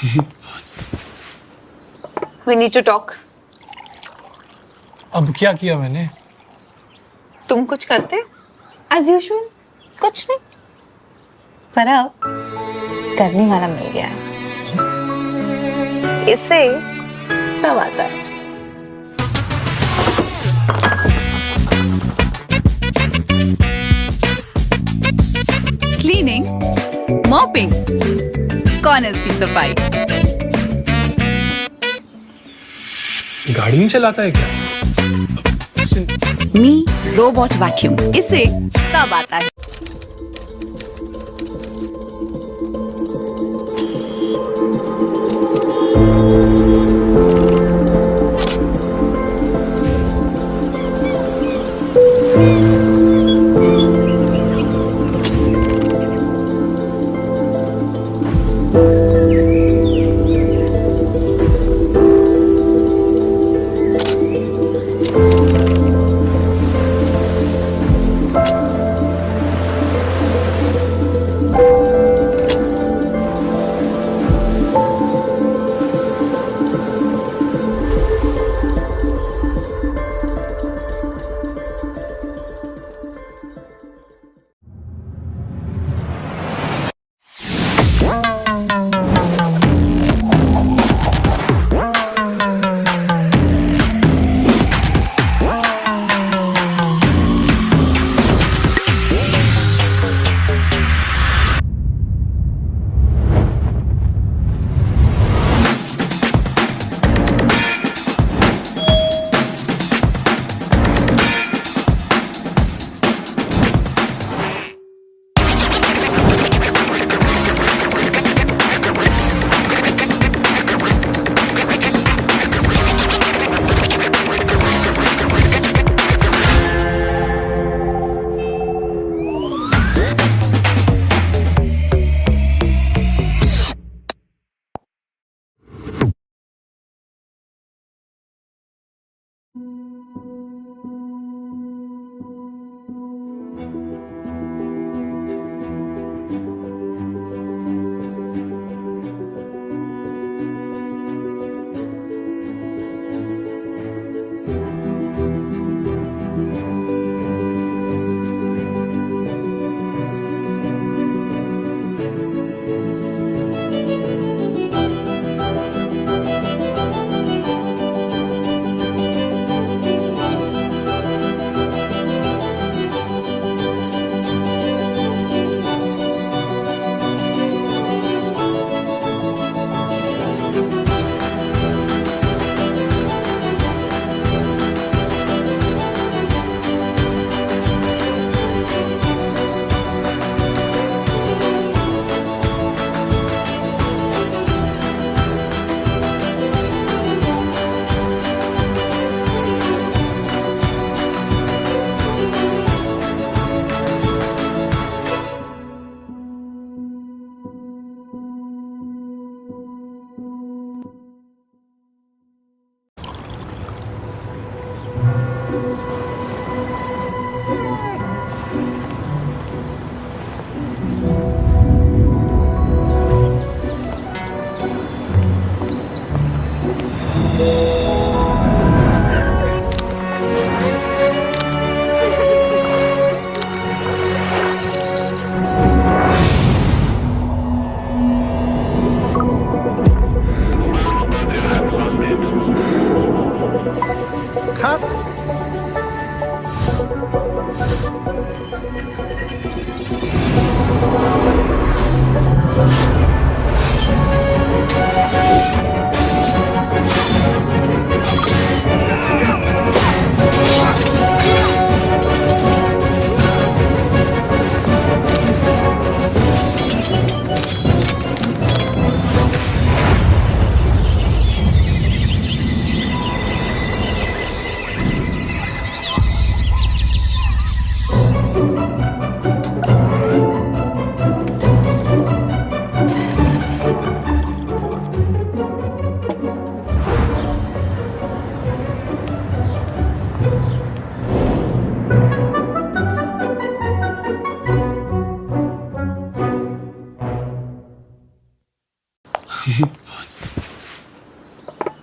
We need to talk. अब क्या किया मैंने? तुम कुछ करते हो? As usual, कुछ नहीं. पर अब करने वाला मिल गया. इससे सब आता है. क्लीनिंग, मॉपिंग, कॉर्नर्स की सफाई. गाड़ी नहीं चलाता है क्या? मी रोबोट वैक्यूम, इसे सब आता है.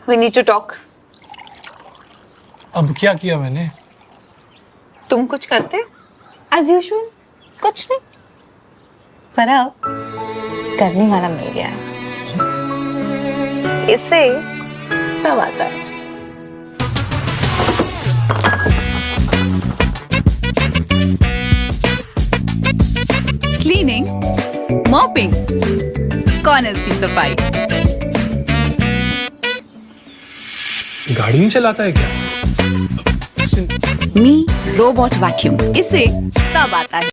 We need to talk. अब क्या किया मैंने? तुम कुछ करते हो? As usual, कुछ नहीं. पर अब करने वाला मिल गया है. इससे सब आता है. क्लीनिंग, मॉपिंग, कॉर्नर्स की सफाई। गाड़ी नहीं चलाता है क्या? मी रोबोट वैक्यूम, इसे सब आता है।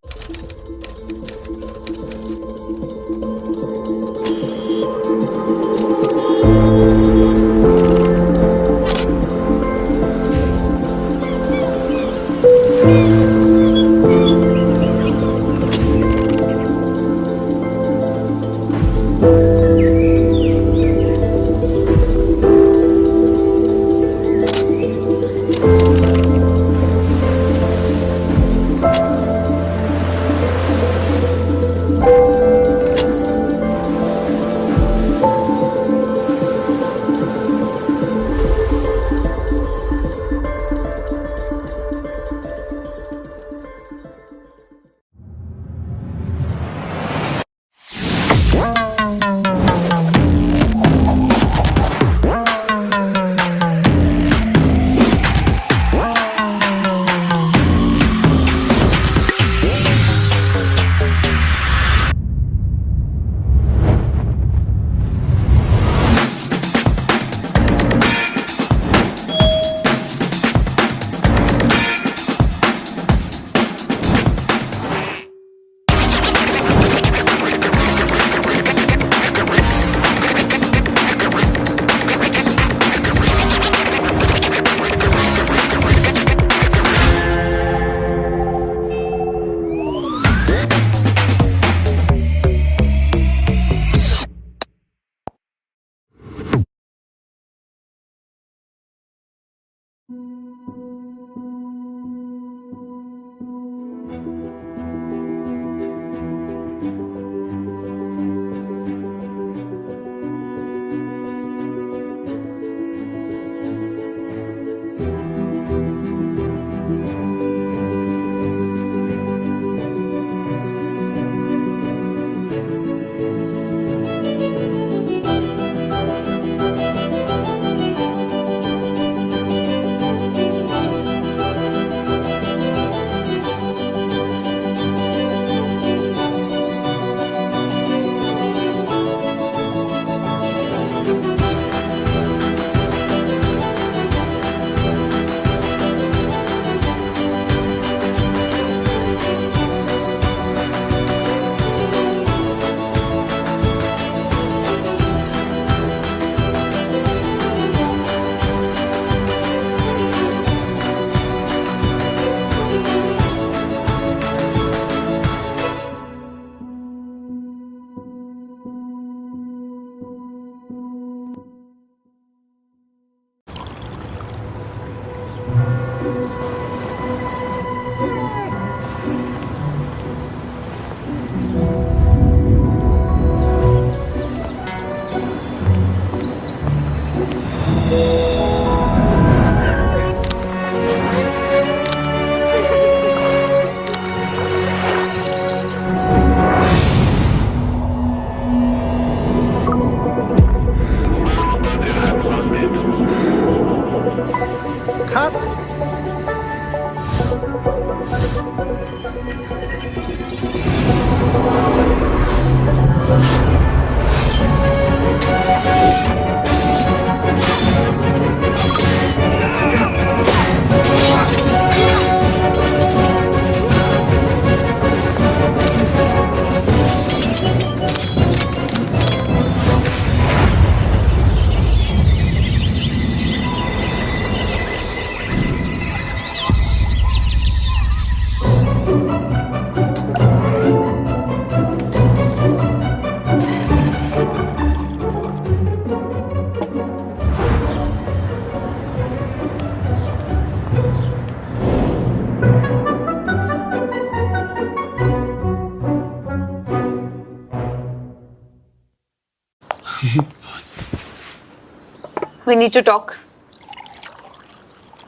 We need to talk.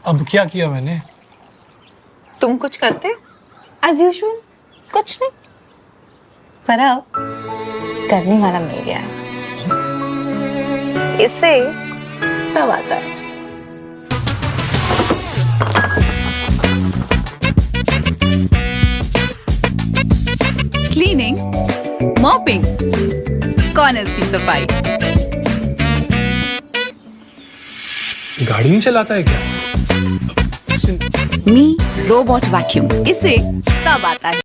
अब क्या किया मैंने? तुम कुछ करते हो? As usual, कुछ नहीं. पर अब करने वाला मिल गया है. इससे सब आता है. क्लीनिंग, मॉपिंग, कॉर्नर्स की सफाई। गाड़ी नहीं चलाता है क्या? मी रोबोट वैक्यूम, इसे सब आता है।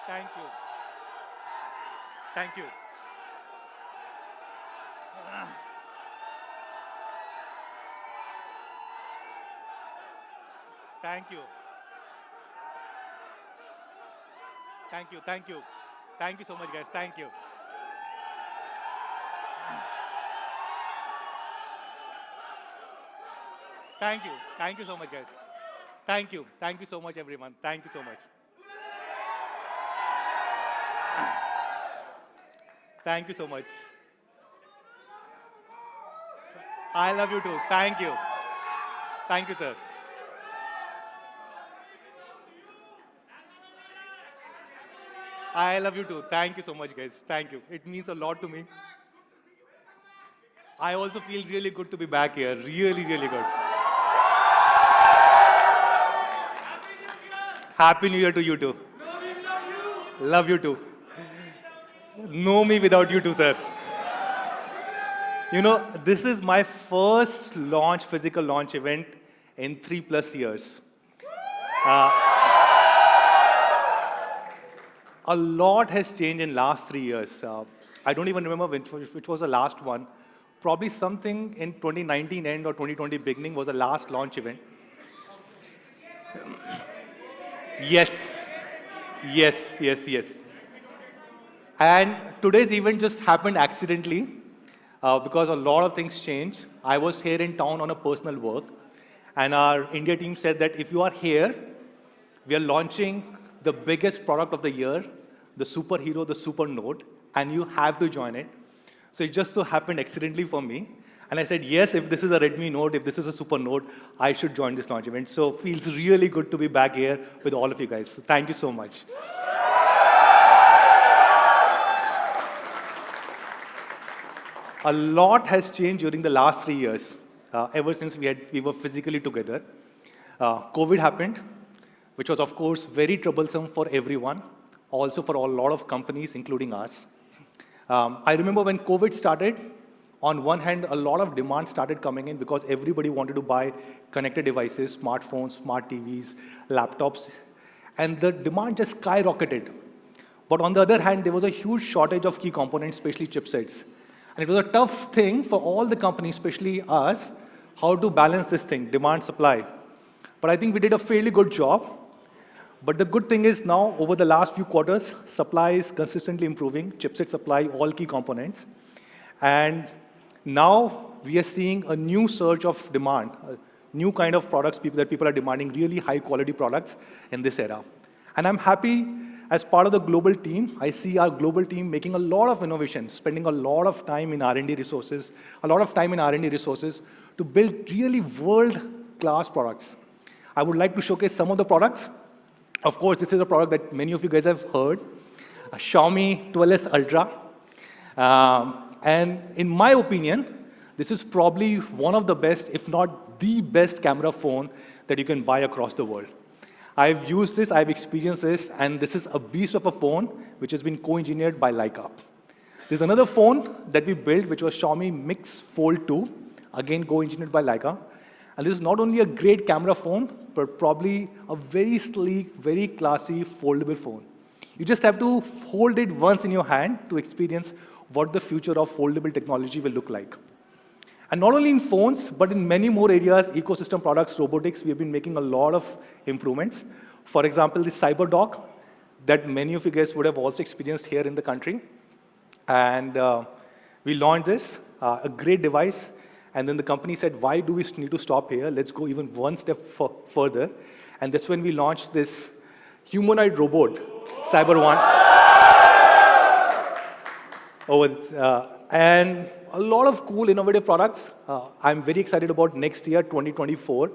Thank you. Thank you. Thank you. Thank you. Thank you. Thank you so much, guys. Thank you. Thank you. Thank you so much, guys. Thank you. Thank you so much, everyone. Thank you so much. Thank you so much. I love you too. Thank you. Thank you, sir. I love you too. Thank you so much, guys. Thank you. It means a lot to me. I also feel really good to be back here. Really, really good. Happy New Year to you too. Love you too. Know me without you too, sir. You know, this is my first launch, physical launch event in 3+ years. A lot has changed in last 3 years. I don't even remember which was the last one. Probably something in 2019 end or 2020 beginning was the last launch event. Yes, yes, yes, yes. And today's event just happened accidentally because a lot of things changed. I was here in town on a personal work, and our India team said that if you are here, we are launching the biggest product of the year, the superhero, the SuperNote, and you have to join it. So it just so happened accidentally for me. And I said, yes, if this is a Redmi Note, if this is a SuperNote, I should join this launch event. So it feels really good to be back here with all of you guys. So thank you so much. A lot has changed during the last 3 years, ever since we were physically together. COVID happened, which was, of course, very troublesome for everyone, also for a lot of companies, including us. I remember when COVID started, on one hand, a lot of demand started coming in because everybody wanted to buy connected devices, smartphones, smart TVs, laptops, and the demand just skyrocketed. But on the other hand, there was a huge shortage of key components, especially chipsets. And it was a tough thing for all the companies, especially us, how to balance this thing, demand, supply. But I think we did a fairly good job. But the good thing is now, over the last few quarters, supply is consistently improving, chipset supply, all key components. And now we are seeing a new surge of demand, a new kind of products that people are demanding, really high quality products in this era. And I'm happy, as part of the global team, I see our global team making a lot of innovation, spending a lot of time in R&D resources, to build really world-class products. I would like to showcase some of the products. Of course, this is a product that many of you guys have heard, a Xiaomi 12S Ultra. And in my opinion, this is probably one of the best, if not the best camera phone that you can buy across the world. I've used this, I've experienced this, and this is a beast of a phone which has been co-engineered by Leica. There's another phone that we built, which was Xiaomi Mix Fold 2, again co-engineered by Leica. And this is not only a great camera phone, but probably a very sleek, very classy, foldable phone. You just have to hold it once in your hand to experience what the future of foldable technology will look like. And not only in phones, but in many more areas, ecosystem products, robotics, we have been making a lot of improvements. For example, the Cyber Dog that many of you guys would have also experienced here in the country. And we launched this, a great device. And then the company said, why do we need to stop here? Let's go even one step further. And that's when we launched this humanoid robot, Cyber One. And a lot of cool, innovative products. I'm very excited about next year, 2024,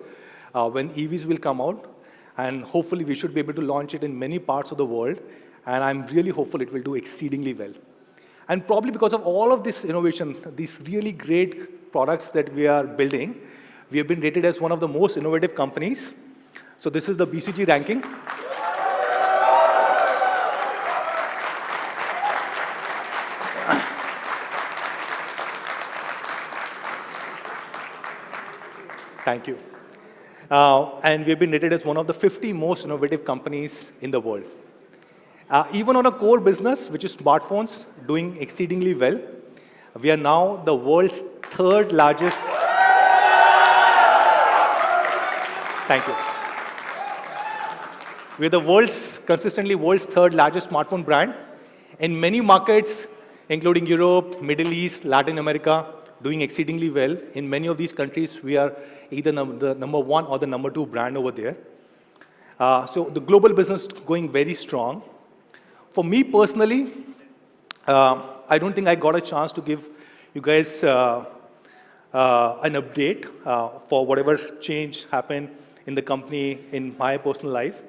when EVs will come out. And hopefully, we should be able to launch it in many parts of the world. And I'm really hopeful it will do exceedingly well. And probably because of all of this innovation, these really great products that we are building, we have been rated as one of the most innovative companies. So this is the BCG ranking. Thank you. And we've been rated as one of the 50 most innovative companies in the world. Even on a core business, which is smartphones, doing exceedingly well. We are now the world's third largest. Thank you. We're the consistently world's third largest smartphone brand. In many markets, including Europe, Middle East, Latin America, doing exceedingly well. In many of these countries, we are either the number one or the number two brand over there. So the global business going very strong. For me personally, I don't think I got a chance to give you guys an update for whatever change happened in the company in my personal life.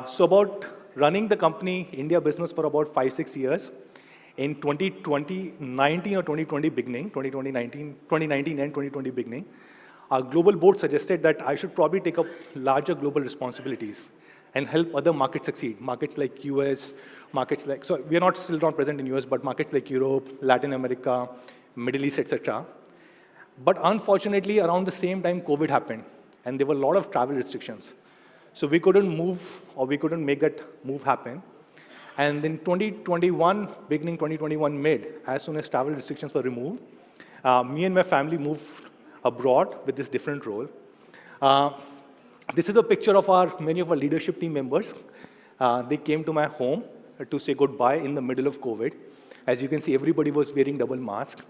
So about running the company, India business for about 5-6 years. In 2019 or 2020 beginning, 2019 and 2020 beginning, our global board suggested that I should probably take up larger global responsibilities and help other markets succeed. Markets like US, markets like, so we are still not present in US, but markets like Europe, Latin America, Middle East, etc. But unfortunately, around the same time, COVID happened, and there were a lot of travel restrictions. So we couldn't move, or we couldn't make that move happen. And in 2021, beginning 2021 mid, as soon as travel restrictions were removed, me and my family moved abroad with this different role. This is a picture of many of our leadership team members. They came to my home to say goodbye in the middle of COVID. As you can see, everybody was wearing double mask.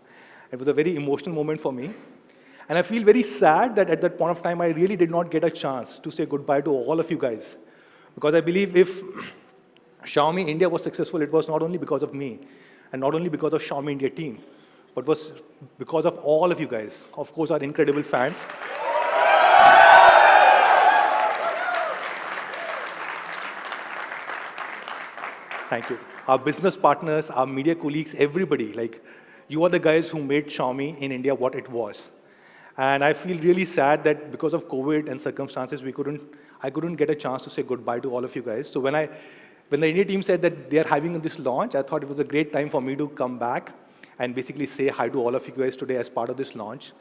It was a very emotional moment for me. And I feel very sad that at that point of time, I really did not get a chance to say goodbye to all of you guys. Because I believe if Xiaomi India was successful, it was not only because of me, and not only because of Xiaomi India team, but was because of all of you guys. Of course, our incredible fans. Thank you. Our business partners, our media colleagues, everybody, like, you are the guys who made Xiaomi in India what it was. And I feel really sad that because of COVID and circumstances, I couldn't get a chance to say goodbye to all of you guys. So when the India team said that they are having this launch, I thought it was a great time for me to come back and basically say hi to all of you guys today as part of this launch.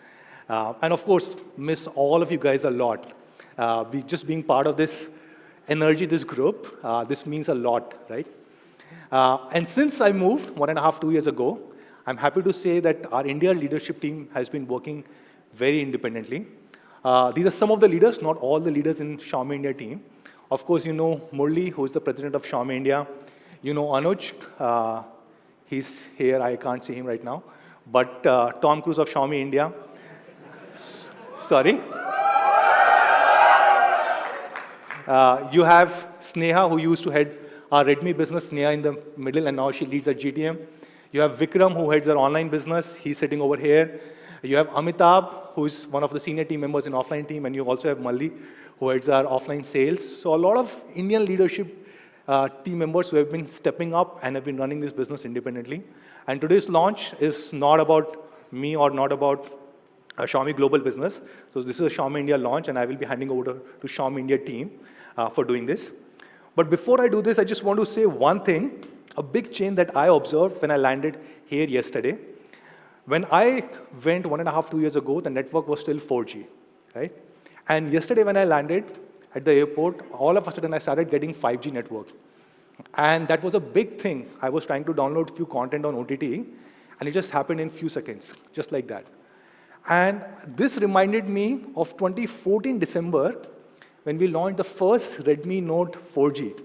And of course, miss all of you guys a lot. Just being part of this energy, this group, this means a lot, right? And since I moved 1.5, 2 years ago, I'm happy to say that our India leadership team has been working very independently. These are some of the leaders, not all the leaders in Xiaomi India team. Of course, you know Murli, who is the president of Xiaomi India. You know Anuj, he's here, I can't see him right now. But Tom Cruise of Xiaomi India. Sorry. You have Sneha, who used to head our Redmi business, Sneha in the middle, and now she leads at GTM. You have Vikram, who heads our online business. He's sitting over here. You have Amitabh, who is one of the senior team members in offline team, and you also have Malli, who heads our offline sales. So a lot of Indian leadership team members who have been stepping up and have been running this business independently. And today's launch is not about me or not about a Xiaomi global business. So this is a Xiaomi India launch, and I will be handing over to Xiaomi India team for doing this. But before I do this, I just want to say one thing, a big change that I observed when I landed here yesterday. When I went 1.5, 2 years ago, the network was still 4G, right? And yesterday when I landed at the airport, all of a sudden I started getting 5G network. And that was a big thing. I was trying to download a few content on OTT, and it just happened in few seconds, just like that. And this reminded me of 2014 December, when we launched the first Redmi Note 4G.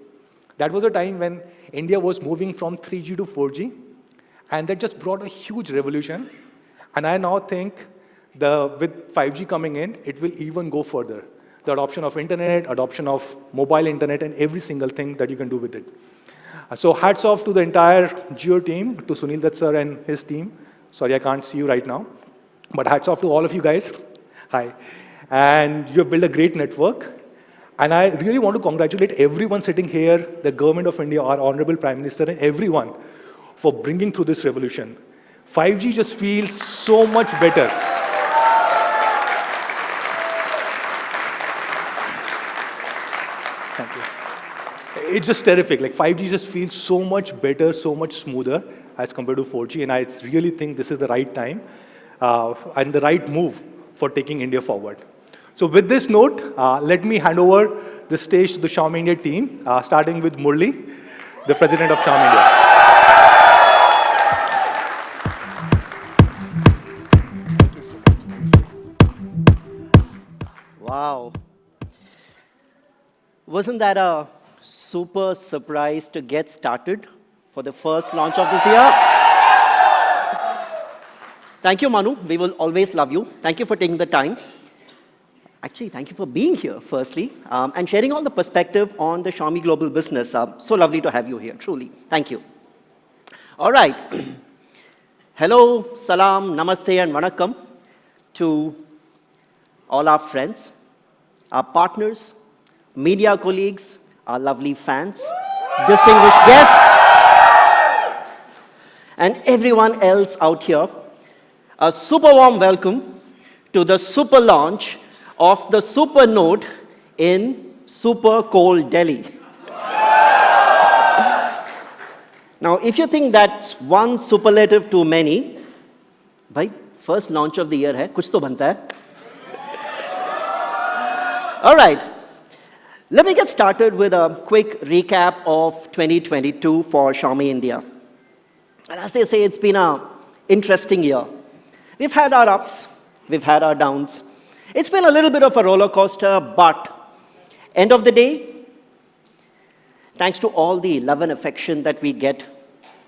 That was a time when India was moving from 3G to 4G, and that just brought a huge revolution. And I now think with 5G coming in, it will even go further. The adoption of internet, adoption of mobile internet, and every single thing that you can do with it. So hats off to the entire Jio team, to Sunil Dutt sir and his team. Sorry, I can't see you right now. But hats off to all of you guys. Hi. And you have built a great network. And I really want to congratulate everyone sitting here, the government of India, our Honorable Prime Minister, and everyone for bringing through this revolution. 5G just feels so much better. Thank you. It's just terrific. Like 5G just feels so much better, so much smoother as compared to 4G. And I really think this is the right time and the right move for taking India forward. So with this note, let me hand over the stage to the Xiaomi India team, starting with Murli. the president of Xiaomi India. Wow. Wasn't that a super surprise to get started for the first launch of this year? Thank you, Manu. We will always love you. Thank you for taking the time. Actually, thank you for being here, firstly, and sharing all the perspective on the Xiaomi global business. So lovely to have you here, truly. Thank you. All right. Hello, salam, namaste, and vanakkam to all our friends, our partners, media colleagues, our lovely fans, distinguished guests, and everyone else out here. A super warm welcome to the super launch of the SuperNote in super cold Delhi. Now, if you think that's one superlative too many, bhai, first launch of the year hai, kuch to banta hai. All right, let me get started with a quick recap of 2022 for Xiaomi India. And as they say, it's been an interesting year. We've had our ups, we've had our downs. It's been a little bit of a roller coaster, but end of the day, thanks to all the love and affection that we get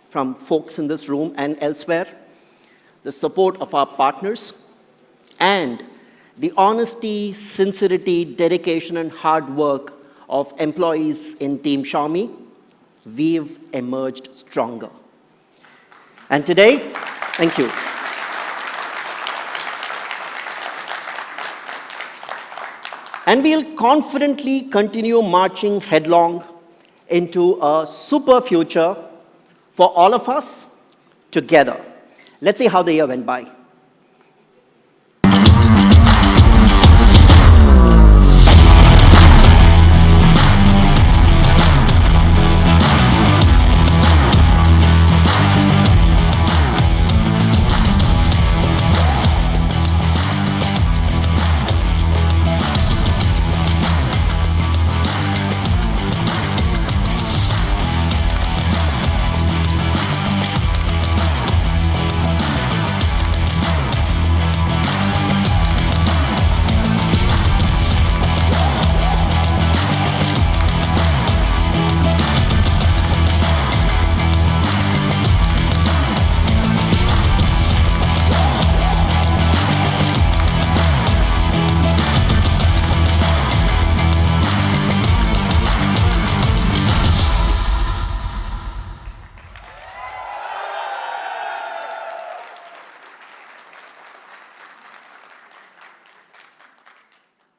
from folks in this room and elsewhere, the support of our partners, and the honesty, sincerity, dedication, and hard work of employees in Team Xiaomi, we've emerged stronger. And today, thank you. And we'll confidently continue marching headlong into a super future for all of us together. Let's see how the year went by.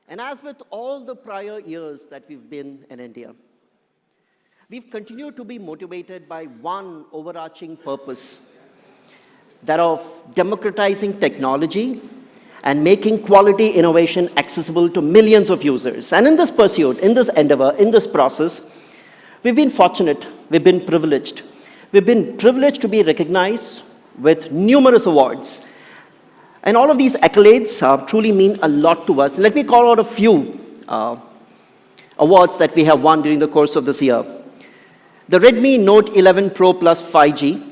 And as with all the prior years that we've been in India, we've continued to be motivated by one overarching purpose, that of democratizing technology and making quality innovation accessible to millions of users. And in this pursuit, in this endeavor, in this process, we've been fortunate, we've been privileged. We've been privileged to be recognized with numerous awards. And all of these accolades truly mean a lot to us. Let me call out a few awards that we have won during the course of this year. The Redmi Note 11 Pro Plus 5G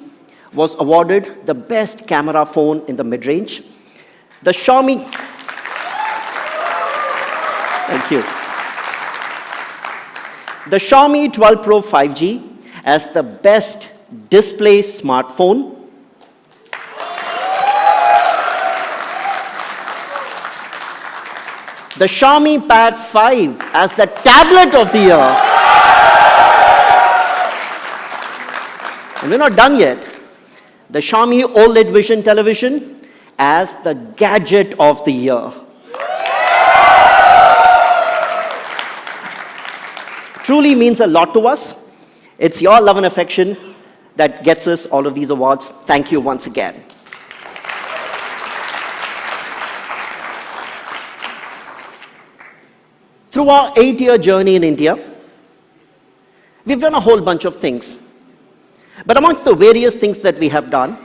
was awarded the best camera phone in the mid-range. The Xiaomi... Thank you. The Xiaomi 12 Pro 5G as the best display smartphone. The Xiaomi Pad 5 as the tablet of the year. And we're not done yet. The Xiaomi OLED Vision television as the gadget of the year. Truly means a lot to us. It's your love and affection that gets us all of these awards. Thank you once again. Through our 8-year journey in India, we've done a whole bunch of things. But amongst the various things that we have done,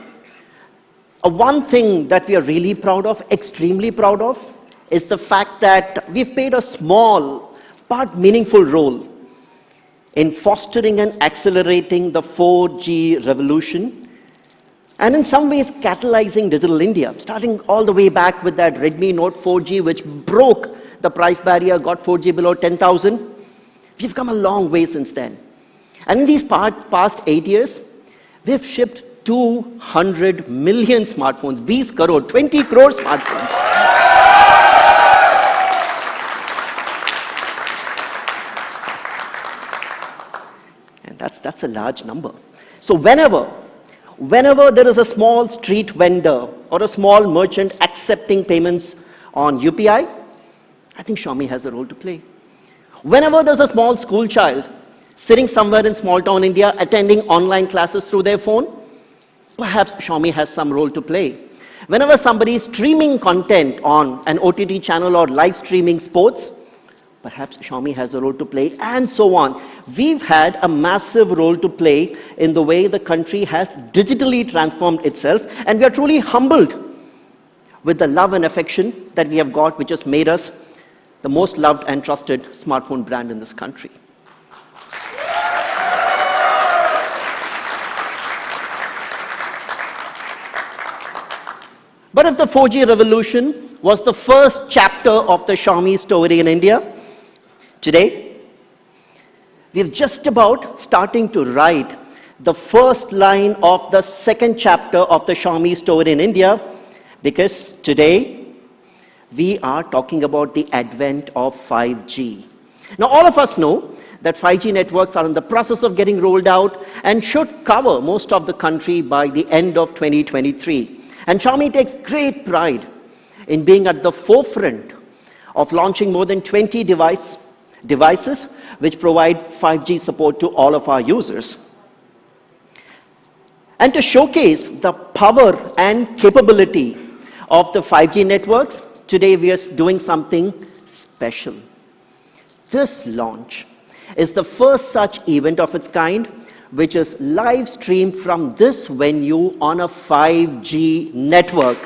one thing that we are really proud of, extremely proud of, is the fact that we've played a small but meaningful role in fostering and accelerating the 4G revolution, and in some ways catalyzing digital India, starting all the way back with that Redmi Note 4G, which broke the price barrier, got 4G below 10,000. We've come a long way since then. And in these past 8 years, we've shipped 200 million smartphones, 20 crore, 20 crore smartphones. And that's a large number. So whenever there is a small street vendor or a small merchant accepting payments on UPI, I think Xiaomi has a role to play. Whenever there's a small school child sitting somewhere in small town India attending online classes through their phone, perhaps Xiaomi has some role to play. Whenever somebody is streaming content on an OTT channel or live streaming sports, perhaps Xiaomi has a role to play, and so on. We've had a massive role to play in the way the country has digitally transformed itself, and we are truly humbled with the love and affection that we have got, which has made us the most loved and trusted smartphone brand in this country. But if the 4G revolution was the first chapter of the Xiaomi story in India, today, we're just about starting to write the first line of the second chapter of the Xiaomi story in India, because today, we are talking about the advent of 5G. Now, all of us know that 5G networks are in the process of getting rolled out and should cover most of the country by the end of 2023. And Xiaomi takes great pride in being at the forefront of launching more than 20 devices which provide 5G support to all of our users. And to showcase the power and capability of the 5G networks, today we are doing something special. This launch is the first such event of its kind, which is live streamed from this venue on a 5G network.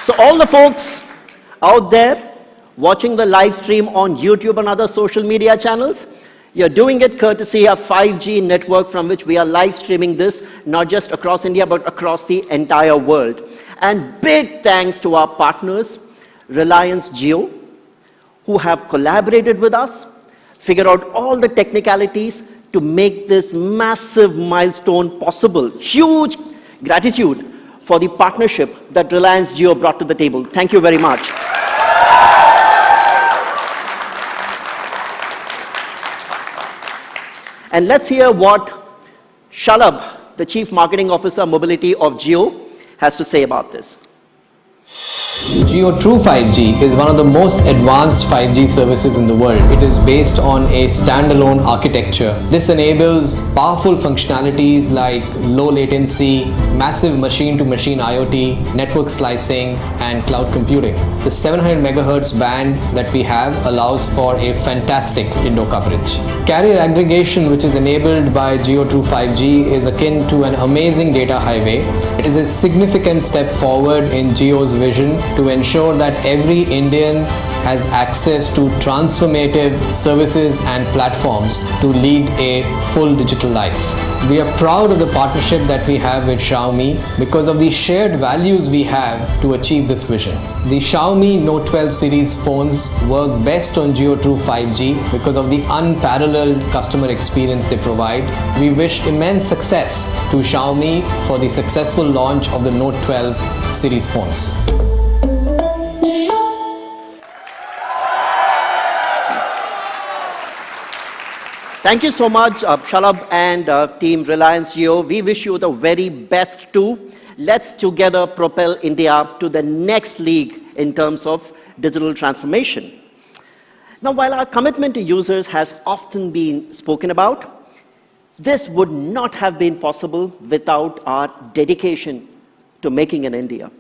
So all the folks out there watching the live stream on YouTube and other social media channels, you're doing it courtesy of 5G network from which we are live streaming this, not just across India, but across the entire world. And big thanks to our partners, Reliance Jio, who have collaborated with us, figured out all the technicalities to make this massive milestone possible. Huge gratitude for the partnership that Reliance Jio brought to the table. Thank you very much. And let's hear what Shalabh, the Chief Marketing Officer Mobility of Jio, has to say about this. Jio True 5G is one of the most advanced 5G services in the world. It is based on a standalone architecture. This enables powerful functionalities like low latency, massive machine-to-machine IoT, network slicing, and cloud computing. The 700 MHz band that we have allows for a fantastic indoor coverage. Carrier aggregation, which is enabled by Jio True 5G, is akin to an amazing data highway. It is a significant step forward in Jio's vision to ensure that every Indian has access to transformative services and platforms to lead a full digital life. We are proud of the partnership that we have with Xiaomi because of the shared values we have to achieve this vision. The Xiaomi Note 12 series phones work best on Jio True 5G because of the unparalleled customer experience they provide. We wish immense success to Xiaomi for the successful launch of the Note 12 series phones. Thank you so much, Shalabh and Team Reliance Jio. We wish you the very best too. Let's together propel India to the next league in terms of digital transformation. Now, while our commitment to users has often been spoken about, this would not have been possible without our dedication to making in India.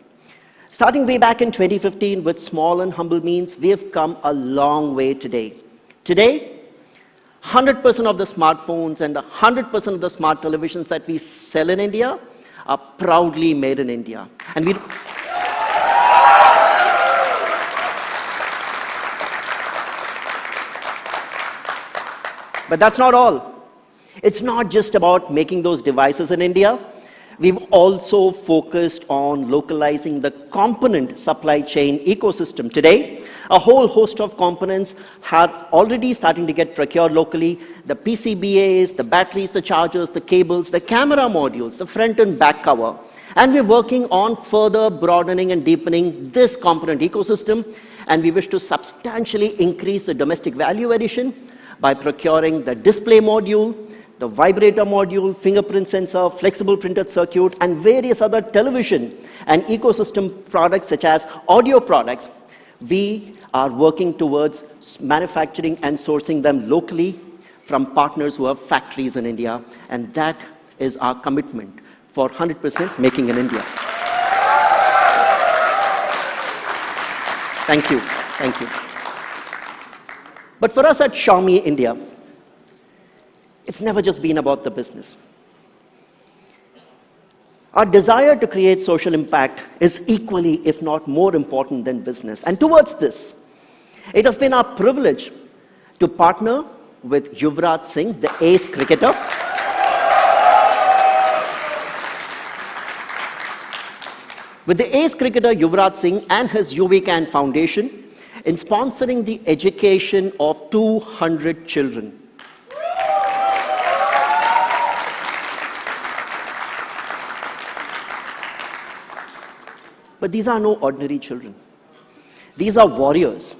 Starting way back in 2015 with small and humble means, we have come a long way today. Today, 100% of the smartphones and 100% of the smart televisions that we sell in India are proudly made in India. And But that's not all. It's not just about making those devices in India. We've also focused on localizing the component supply chain ecosystem. Today, a whole host of components are already starting to get procured locally. The PCBAs, the batteries, the chargers, the cables, the camera modules, the front and back cover. And we're working on further broadening and deepening this component ecosystem. And we wish to substantially increase the domestic value addition by procuring the display module, the vibrator module, fingerprint sensor, flexible printed circuit, and various other television and ecosystem products such as audio products. We are working towards manufacturing and sourcing them locally from partners who have factories in India, and that is our commitment for 100% making in India. Thank you, thank you. But for us at Xiaomi India, it's never just been about the business. Our desire to create social impact is equally, if not more important than business. And towards this, it has been our privilege to partner with Yuvraj Singh, the ace cricketer, with the ace cricketer Yuvraj Singh and his UVCAN Foundation in sponsoring the education of 200 children. But these are no ordinary children. These are warriors.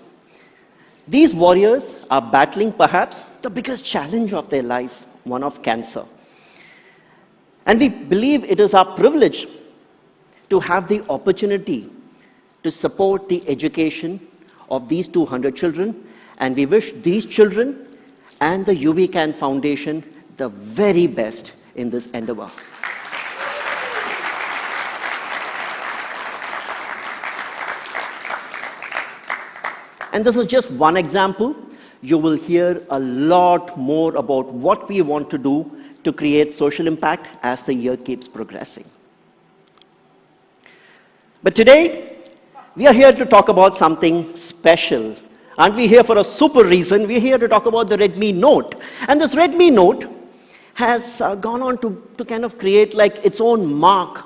These warriors are battling perhaps the biggest challenge of their life, one of cancer. And we believe it is our privilege to have the opportunity to support the education of these 200 children. And we wish these children and the UVCAN Foundation the very best in this endeavor. And this is just one example. You will hear a lot more about what we want to do to create social impact as the year keeps progressing. But today, we are here to talk about something special. Aren't we here for a super reason? We're here to talk about the Redmi Note. And this Redmi Note has gone on to kind of create like its own mark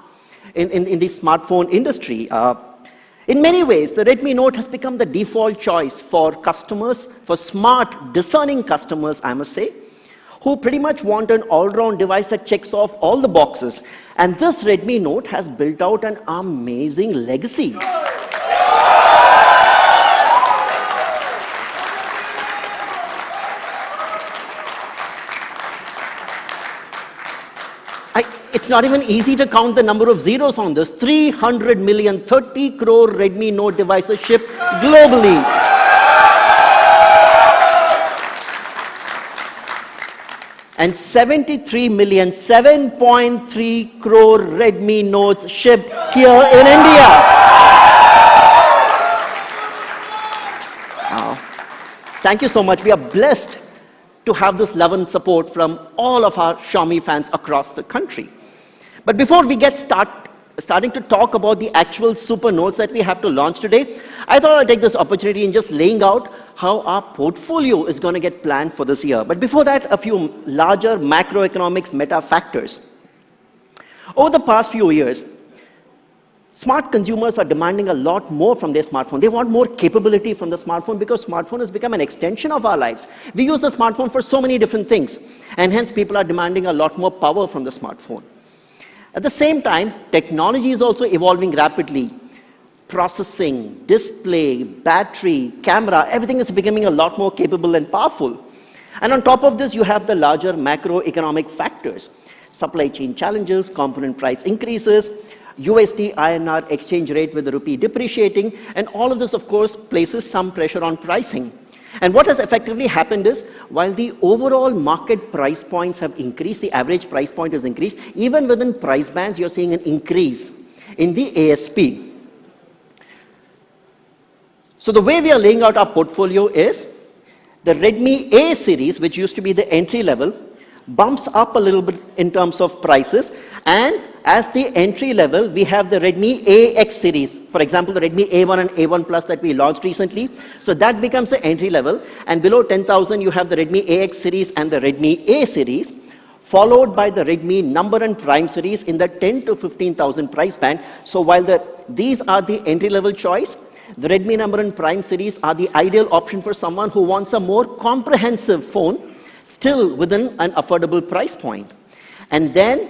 in the smartphone industry. In many ways, the Redmi Note has become the default choice for customers, for smart, discerning customers, I must say, who pretty much want an all-round device that checks off all the boxes. And this Redmi Note has built out an amazing legacy. It's not even easy to count the number of zeros on this. 300 million, 30 crore Redmi Note devices shipped globally. And 73 million, 7.3 crore Redmi Notes shipped here in India. Thank you so much. We are blessed to have this love and support from all of our Xiaomi fans across the country. But before we get starting to talk about the actual SuperNotes that we have to launch today, I thought I'd take this opportunity in just laying out how our portfolio is going to get planned for this year. But before that, a few larger macroeconomics meta factors. Over the past few years, smart consumers are demanding a lot more from their smartphone. They want more capability from the smartphone because smartphone has become an extension of our lives. We use the smartphone for so many different things, and hence people are demanding a lot more power from the smartphone. At the same time, technology is also evolving rapidly. Processing, display, battery, camera, everything is becoming a lot more capable and powerful. And on top of this, you have the larger macroeconomic factors. Supply chain challenges, component price increases, USD-INR exchange rate with the rupee depreciating, and all of this, of course, places some pressure on pricing. And what has effectively happened is, while the overall market price points have increased, the average price point has increased, even within price bands, you're seeing an increase in the ASP. So the way we are laying out our portfolio is, the Redmi A series, which used to be the entry level, bumps up a little bit in terms of prices, and as the entry level, we have the Redmi AX series. For example, the Redmi A1 and A1 Plus that we launched recently. So that becomes the entry level. And below 10,000, you have the Redmi AX series and the Redmi A series, followed by the Redmi Number and Prime series in the 10 to 15,000 price band. So while these are the entry-level choice, the Redmi Number and Prime series are the ideal option for someone who wants a more comprehensive phone, still within an affordable price point. And then,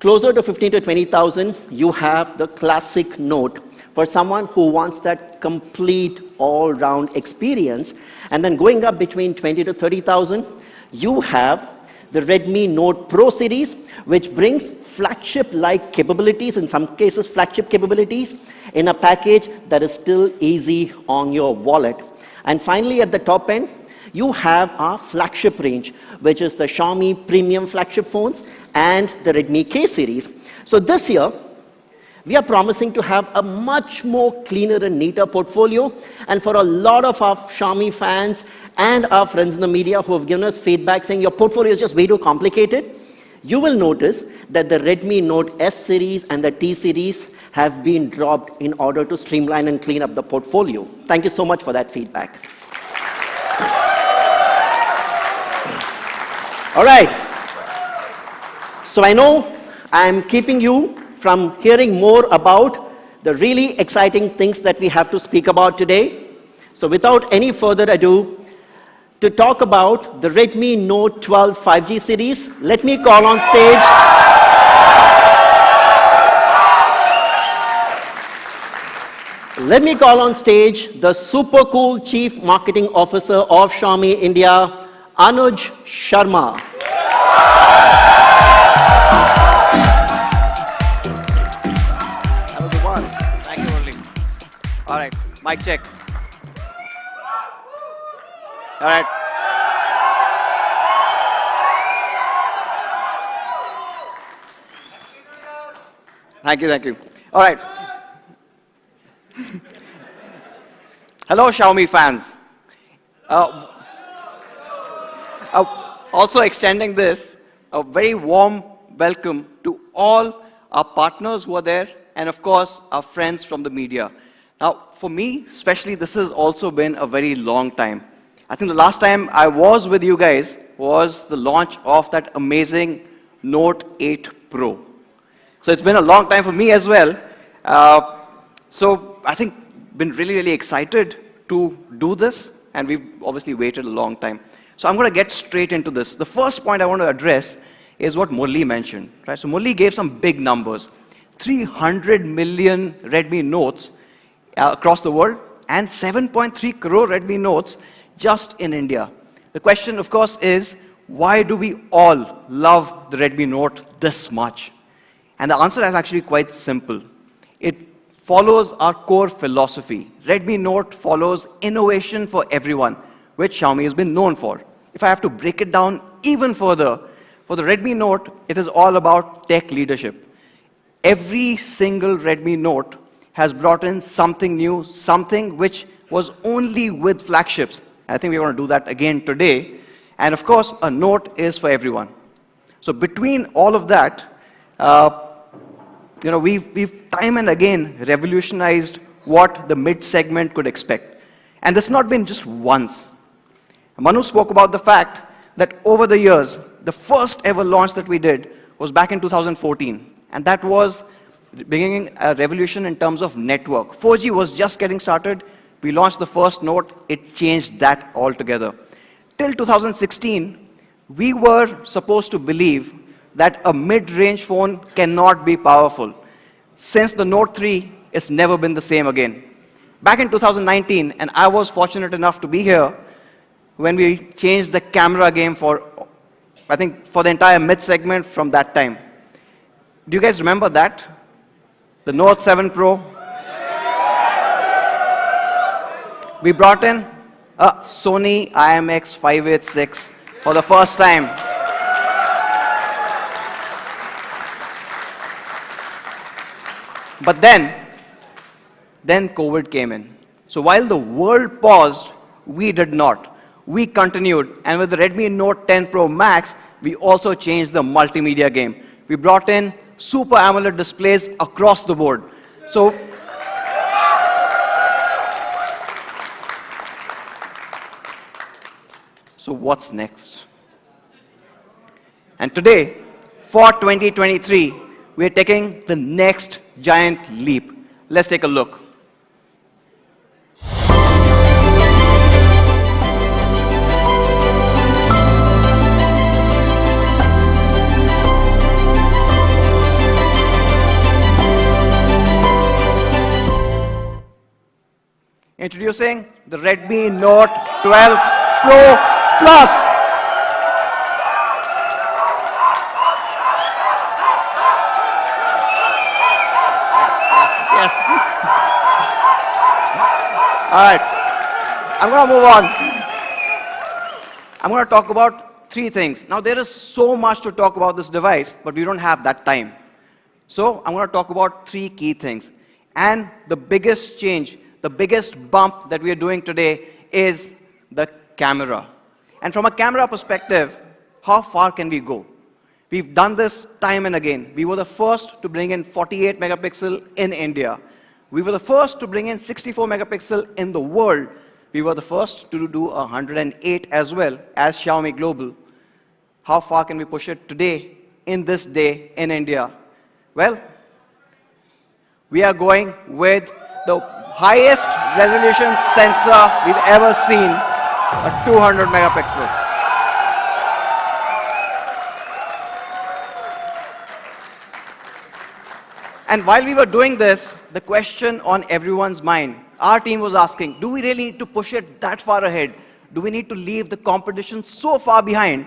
closer to 15 to 20,000, you have the classic Note for someone who wants that complete all-round experience. And then going up between 20 to 30,000, you have the Redmi Note Pro series, which brings flagship-like capabilities, in some cases flagship capabilities, in a package that is still easy on your wallet. And finally, at the top end, you have our flagship range, which is the Xiaomi premium flagship phones and the Redmi K series. So this year, we are promising to have a much more cleaner and neater portfolio. And for a lot of our Xiaomi fans and our friends in the media who have given us feedback saying your portfolio is just way too complicated, you will notice that the Redmi Note S series and the T series have been dropped in order to streamline and clean up the portfolio. Thank you so much for that feedback. All right. So I know I'm keeping you from hearing more about the really exciting things that we have to speak about today. So without any further ado, to talk about the Redmi Note 12 5G series, let me call on stage the super cool Chief Marketing Officer of Xiaomi India, Anuj Sharma. Have a good one. Thank you, Murli. All right, mic check. All right. Thank you, thank you. All right. Hello, Xiaomi fans. Also extending this, a very warm welcome to all our partners who are there, and of course, our friends from the media. Now, for me, especially, this has also been a very long time. I think the last time I was with you guys was the launch of that amazing Note 8 Pro. So it's been a long time for me as well. So I think been really, really excited to do this, and we've obviously waited a long time. So I'm going to get straight into this. The first point I want to address is what Murli mentioned. Right? So Murli gave some big numbers. 300 million Redmi Notes across the world, and 7.3 crore Redmi Notes just in India. The question, of course, is why do we all love the Redmi Note this much? And the answer is actually quite simple. It follows our core philosophy. Redmi Note follows innovation for everyone, which Xiaomi has been known for. If I have to break it down even further, for the Redmi Note, it is all about tech leadership. Every single Redmi Note has brought in something new, something which was only with flagships. I think we're going to do that again today. And of course, a Note is for everyone. So between all of that, we've time and again revolutionized what the mid-segment could expect. And this has not been just once. Manu spoke about the fact that over the years, the first ever launch that we did was back in 2014. And that was bringing a revolution in terms of network. 4G was just getting started. We launched the first Note. It changed that altogether. Till 2016, we were supposed to believe that a mid-range phone cannot be powerful. Since the Note 3, it's never been the same again. Back in 2019, and I was fortunate enough to be here when we changed the camera game for the entire mid-segment from that time. Do you guys remember that? The Note 7 Pro. We brought in a Sony IMX586 for the first time. But then COVID came in. So while the world paused, we did not. We continued, and with the Redmi Note 10 Pro Max, we also changed the multimedia game. We brought in Super AMOLED displays across the board. So what's next? And today, for 2023, we're taking the next giant leap. Let's take a look. Introducing the Redmi Note 12 Pro Plus. Yes. All right. I'm going to move on. I'm going to talk about three things. Now, there is so much to talk about this device, but we don't have that time. So I'm going to talk about three key things. And the biggest change, the biggest bump that we are doing today is the camera. And from a camera perspective, how far can we go? We've done this time and again. We were the first to bring in 48 megapixel in India. We were the first to bring in 64 megapixel in the world. We were the first to do 108 as well as Xiaomi Global. How far can we push it today, in this day, in India? Well, we are going with the highest resolution sensor we've ever seen, a 200 megapixel. And while we were doing this, the question on everyone's mind, our team was asking, do we really need to push it that far ahead? Do we need to leave the competition so far behind?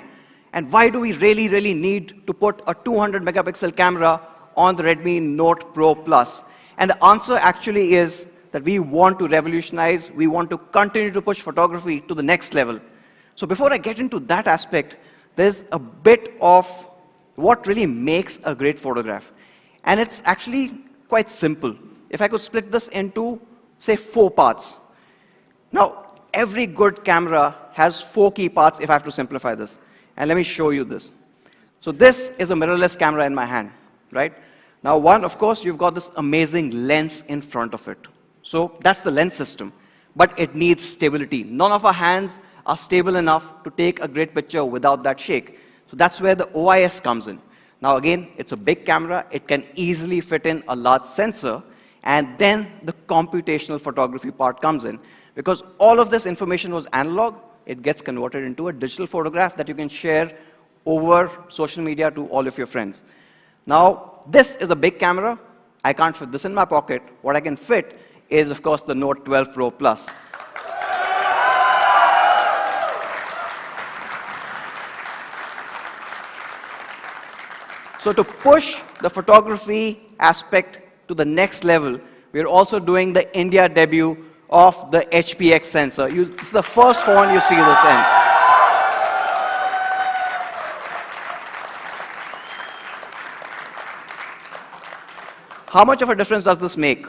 And why do we really, really need to put a 200 megapixel camera on the Redmi Note Pro Plus? And the answer actually is that we want to revolutionize, we want to continue to push photography to the next level. So before I get into that aspect, there's a bit of what really makes a great photograph. And it's actually quite simple. If I could split this into, say, 4 parts. Now, every good camera has 4 key parts, if I have to simplify this. And let me show you this. So this is a mirrorless camera in my hand, right? Now, one, of course, you've got this amazing lens in front of it. So that's the lens system. But it needs stability. None of our hands are stable enough to take a great picture without that shake. So that's where the OIS comes in. Now again, it's a big camera, it can easily fit in a large sensor, and then the computational photography part comes in. Because all of this information was analog, it gets converted into a digital photograph that you can share over social media to all of your friends. Now, this is a big camera, I can't fit this in my pocket. What I can fit is, of course, the Note 12 Pro Plus. So to push the photography aspect to the next level, we're also doing the India debut of the HPX sensor. It's the first phone you see this in. How much of a difference does this make?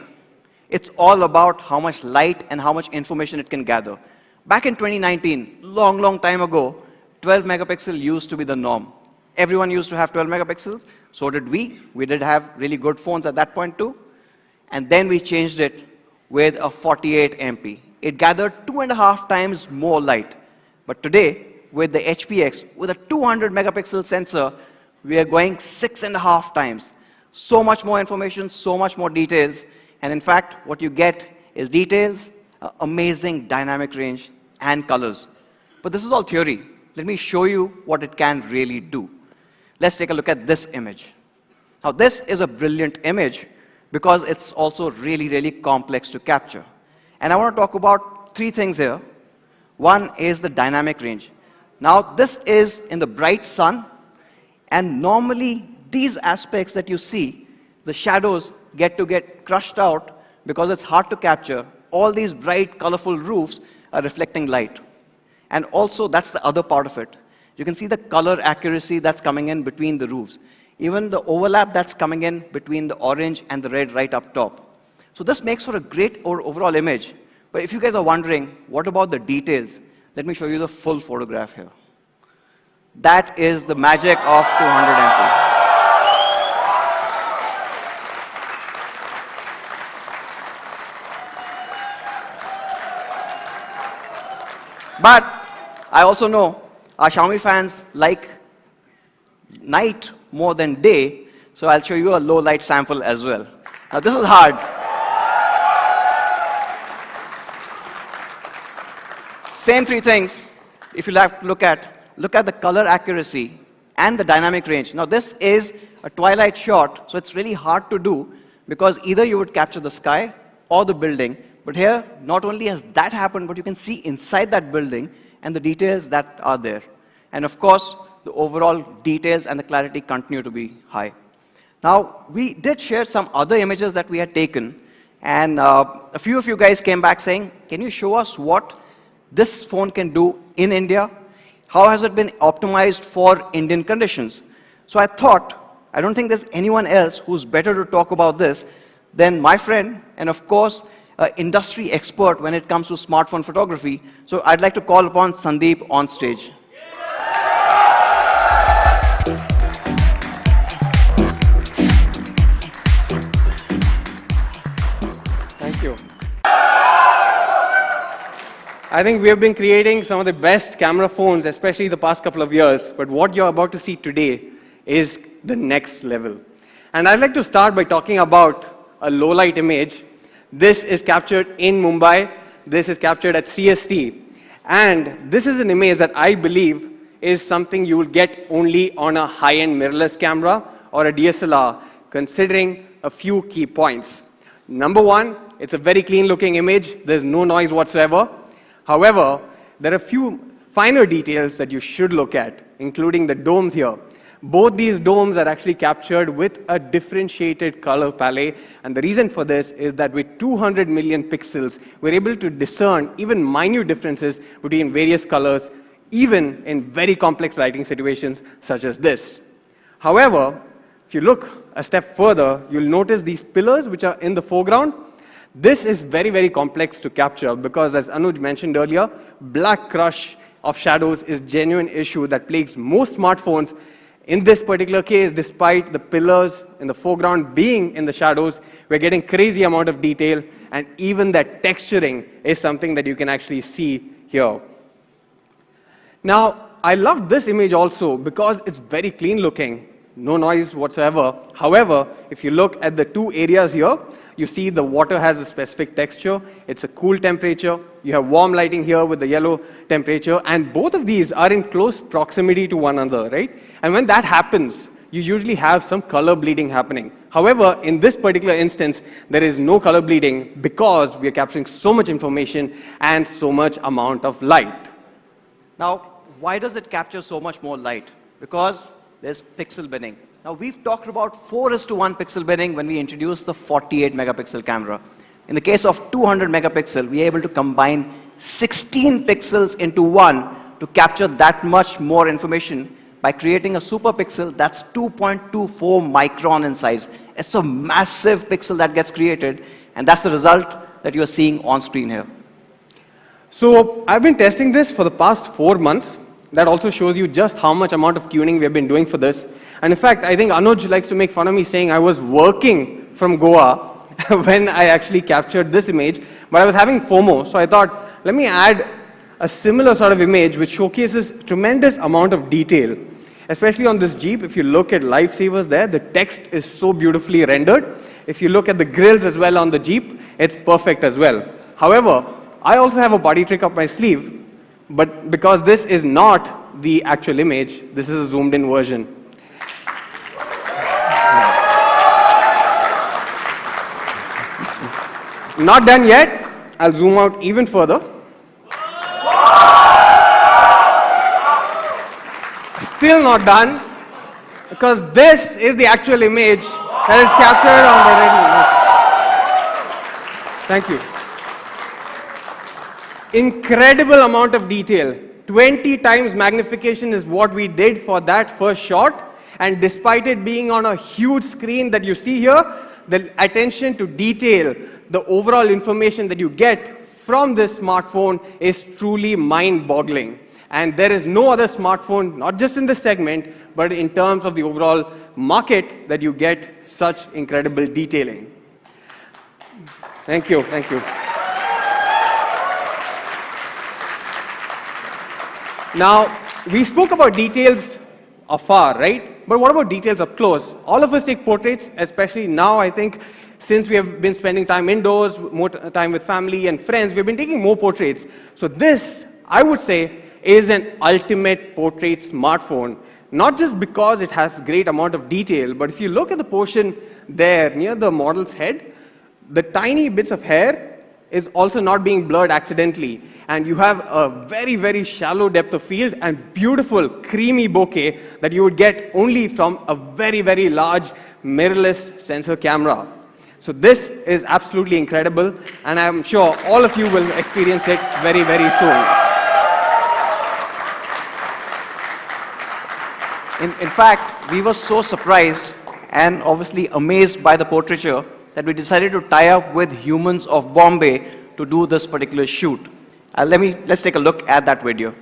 It's all about how much light and how much information it can gather. Back in 2019, long time ago, 12 megapixel used to be the norm. Everyone used to have 12 megapixels, so did we. We did have really good phones at that point too. And then we changed it with a 48 MP. It gathered 2.5 times more light. But today, with the HPX, with a 200 megapixel sensor, we are going 6.5 times. So much more information, so much more details. And in fact, what you get is details, amazing dynamic range, and colors. But this is all theory. Let me show you what it can really do. Let's take a look at this image. Now, this is a brilliant image because it's also really, really complex to capture. And I want to talk about 3 things here. One is the dynamic range. Now, this is in the bright sun, and normally these aspects that you see, the shadows get crushed out because it's hard to capture. All these bright, colorful roofs are reflecting light. And also, that's the other part of it. You can see the color accuracy that's coming in between the roofs. Even the overlap that's coming in between the orange and the red right up top. So this makes for a great overall image. But if you guys are wondering, what about the details? Let me show you the full photograph here. That is the magic of 200 MP. But I also know our Xiaomi fans like night more than day, so I'll show you a low light sample as well. Now this is hard. Same three things, if you like to look at the color accuracy and the dynamic range. Now this is a twilight shot, so it's really hard to do because either you would capture the sky or the building, but here not only has that happened, but you can see inside that building and the details that are there. And of course, the overall details and the clarity continue to be high. Now, we did share some other images that we had taken, and a few of you guys came back saying, can you show us what this phone can do in India? How has it been optimized for Indian conditions? So I thought, I don't think there's anyone else who's better to talk about this than my friend, and of course, industry expert when it comes to smartphone photography. So I'd like to call upon Sandeep on stage. Thank you. I think we have been creating some of the best camera phones, especially the past couple of years, but what you're about to see today is the next level. And I'd like to start by talking about a low light image. This is captured in Mumbai. This is captured at CST. And this is an image that I believe is something you will get only on a high-end mirrorless camera or a DSLR, considering a few key points. Number one, it's a very clean-looking image. There's no noise whatsoever. However, there are a few finer details that you should look at, including the domes here. Both these domes are actually captured with a differentiated color palette, and the reason for this is that with 200 million pixels, we're able to discern even minute differences between various colors, even in very complex lighting situations such as this. However, if you look a step further, you'll notice these pillars which are in the foreground. This is very, very complex to capture because, as Anuj mentioned earlier, black crush of shadows is a genuine issue that plagues most smartphones. In this particular case, despite the pillars in the foreground being in the shadows, we're getting crazy amount of detail, and even that texturing is something that you can actually see here. Now, I love this image also because it's very clean looking, no noise whatsoever. However, if you look at the two areas here, you see the water has a specific texture. It's a cool temperature. You have warm lighting here with the yellow temperature, and both of these are in close proximity to one another, right? And when that happens, you usually have some color bleeding happening. However, in this particular instance, there is no color bleeding because we are capturing so much information and so much amount of light. Now, why does it capture so much more light? Because there's pixel binning. Now, we've talked about 4:1 pixel binning when we introduced the 48 megapixel camera. In the case of 200 megapixel, we are able to combine 16 pixels into one to capture that much more information by creating a super pixel that's 2.24 micron in size. It's a massive pixel that gets created, and that's the result that you're seeing on screen here. So I've been testing this for the past 4 months. That also shows you just how much amount of tuning we have been doing for this. And in fact, I think Anuj likes to make fun of me saying I was working from Goa when I actually captured this image, but I was having FOMO, so I thought, let me add a similar sort of image which showcases tremendous amount of detail. Especially on this Jeep, if you look at lifesavers there, the text is so beautifully rendered. If you look at the grills as well on the Jeep, it's perfect as well. However, I also have a party trick up my sleeve, but because this is not the actual image, this is a zoomed in version. Not done yet. I'll zoom out even further. Still not done, because this is the actual image that is captured on the Redmi. Thank you. Incredible amount of detail. 20 times magnification is what we did for that first shot, and despite it being on a huge screen that you see here, the attention to detail, the overall information that you get from this smartphone is truly mind-boggling. And there is no other smartphone, not just in this segment, but in terms of the overall market, that you get such incredible detailing. Thank you, thank you. Now, we spoke about details afar, right? But what about details up close? All of us take portraits, especially now, I think, since we have been spending time indoors, more time with family and friends, we've been taking more portraits. So this, I would say, is an ultimate portrait smartphone. Not just because it has great amount of detail, but if you look at the portion there near the model's head, the tiny bits of hair is also not being blurred accidentally. And you have a very, very shallow depth of field and beautiful, creamy bokeh that you would get only from a very, very large mirrorless sensor camera. So this is absolutely incredible, and I'm sure all of you will experience it very, very soon. In fact, we were so surprised and obviously amazed by the portraiture that we decided to tie up with Humans of Bombay to do this particular shoot. Let's take a look at that video.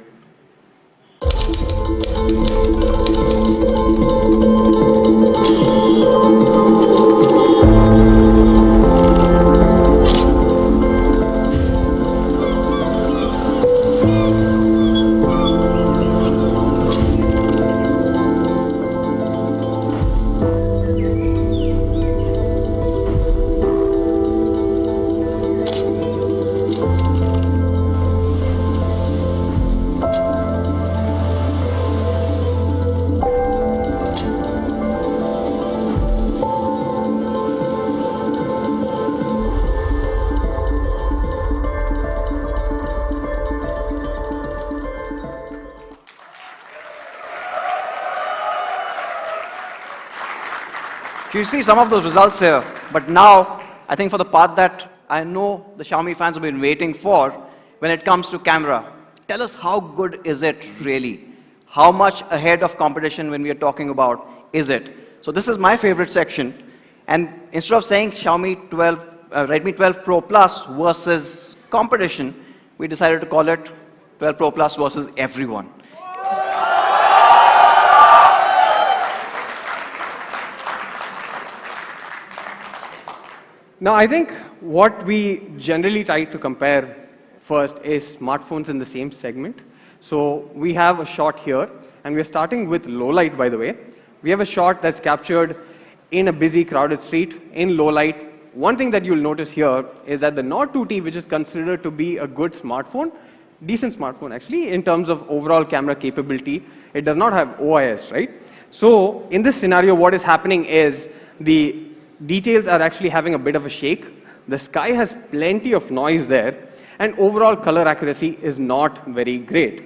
You see some of those results here, but now I think for the part that I know the Xiaomi fans have been waiting for when it comes to camera, tell us how good is it really? How much ahead of competition when we are talking about is it? So this is my favorite section, and instead of saying Redmi 12 Pro Plus versus competition, we decided to call it 12 Pro Plus versus everyone. Now, I think what we generally try to compare first is smartphones in the same segment. So we have a shot here, and we're starting with low light, by the way. We have a shot that's captured in a busy, crowded street in low light. One thing that you'll notice here is that the Nord 2T, which is considered to be a good smartphone, decent smartphone actually, in terms of overall camera capability, it does not have OIS, right? So in this scenario, what is happening is the details are actually having a bit of a shake. The sky has plenty of noise there, and overall color accuracy is not very great.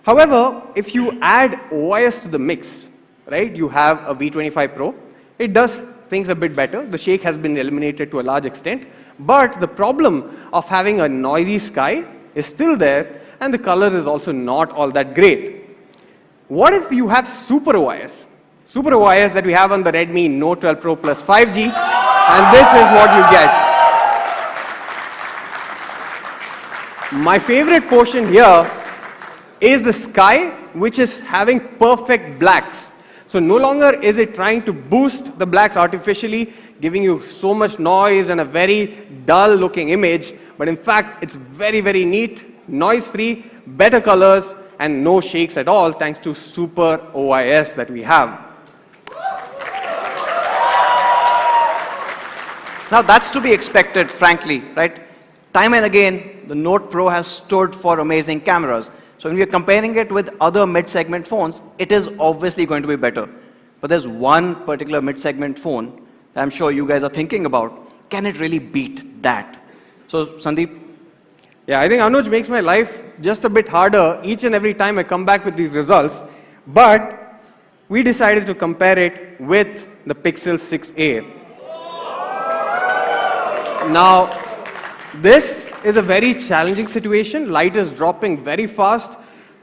However, if you add OIS to the mix, right, you have a V25 Pro. It does things a bit better. The shake has been eliminated to a large extent, but the problem of having a noisy sky is still there, and the color is also not all that great. What if you have Super OIS? Super OIS that we have on the Redmi Note 12 Pro Plus 5G, and this is what you get. My favorite portion here is the sky, which is having perfect blacks. So no longer is it trying to boost the blacks artificially, giving you so much noise and a very dull looking image, but in fact it's very, very neat, noise free, better colors, and no shakes at all thanks to Super OIS that we have. Now that's to be expected, frankly, right? Time and again, the Note Pro has stood for amazing cameras. So when we are comparing it with other mid-segment phones, it is obviously going to be better. But there's one particular mid-segment phone that I'm sure you guys are thinking about. Can it really beat that? So Sandeep? Yeah, I think Anuj makes my life just a bit harder each and every time I come back with these results. But we decided to compare it with the Pixel 6a. Now, this is a very challenging situation. Light is dropping very fast.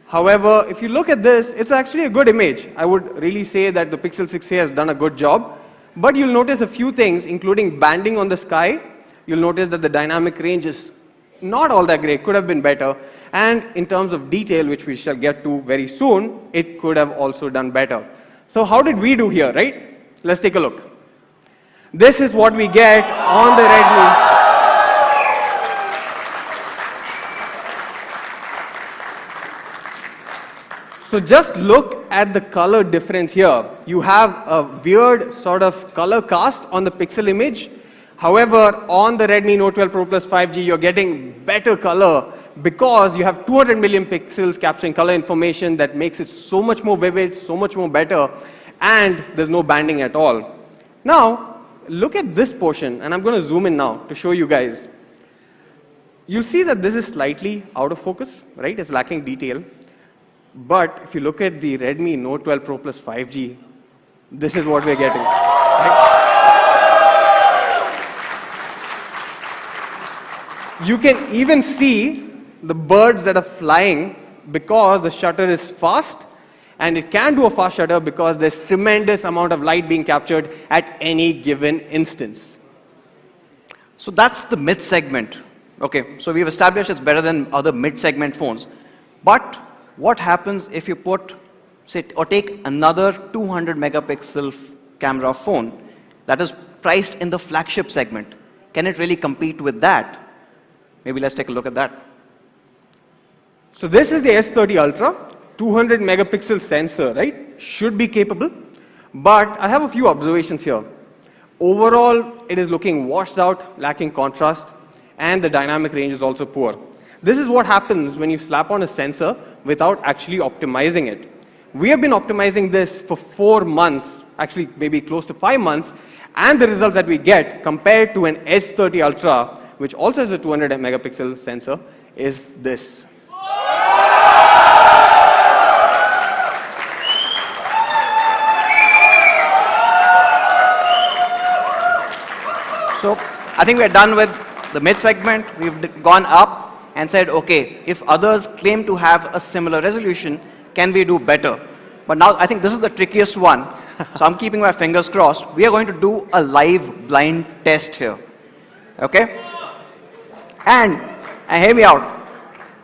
However, if you look at this, it's actually a good image. I would really say that the Pixel 6a has done a good job. But you'll notice a few things, including banding on the sky. You'll notice that the dynamic range is not all that great, could have been better. And in terms of detail, which we shall get to very soon, it could have also done better. So how did we do here, right? Let's take a look. This is what we get on the Redmi. So just look at the color difference here. You have a weird sort of color cast on the pixel image. However, on the Redmi Note 12 Pro Plus 5G, you're getting better color because you have 200 million pixels capturing color information that makes it so much more vivid, so much more better, and there's no banding at all. Now, look at this portion, and I'm going to zoom in now to show you guys. You'll see that this is slightly out of focus, right? It's lacking detail. But if you look at the Redmi Note 12 Pro Plus 5G, this is what we're getting. Right? You can even see the birds that are flying because the shutter is fast, and it can do a fast shutter because there's tremendous amount of light being captured at any given instance. So that's the mid-segment. Okay, so we've established it's better than other mid-segment phones. But what happens if you put, say, or take another 200 megapixel camera phone that is priced in the flagship segment? Can it really compete with that? Maybe let's take a look at that. So this is the S30 Ultra, 200 megapixel sensor, right? Should be capable. But I have a few observations here. Overall, it is looking washed out, lacking contrast, and the dynamic range is also poor. This is what happens when you slap on a sensor without actually optimizing it. We have been optimizing this for 4 months, actually maybe close to 5 months, and the results that we get compared to an S30 Ultra, which also has a 200 megapixel sensor, is this. So I think we're done with the mid-segment. We've gone up and said, okay, if others claim to have a similar resolution, can we do better? But now I think this is the trickiest one. So I'm keeping my fingers crossed. We are going to do a live blind test here. Okay? And hear me out.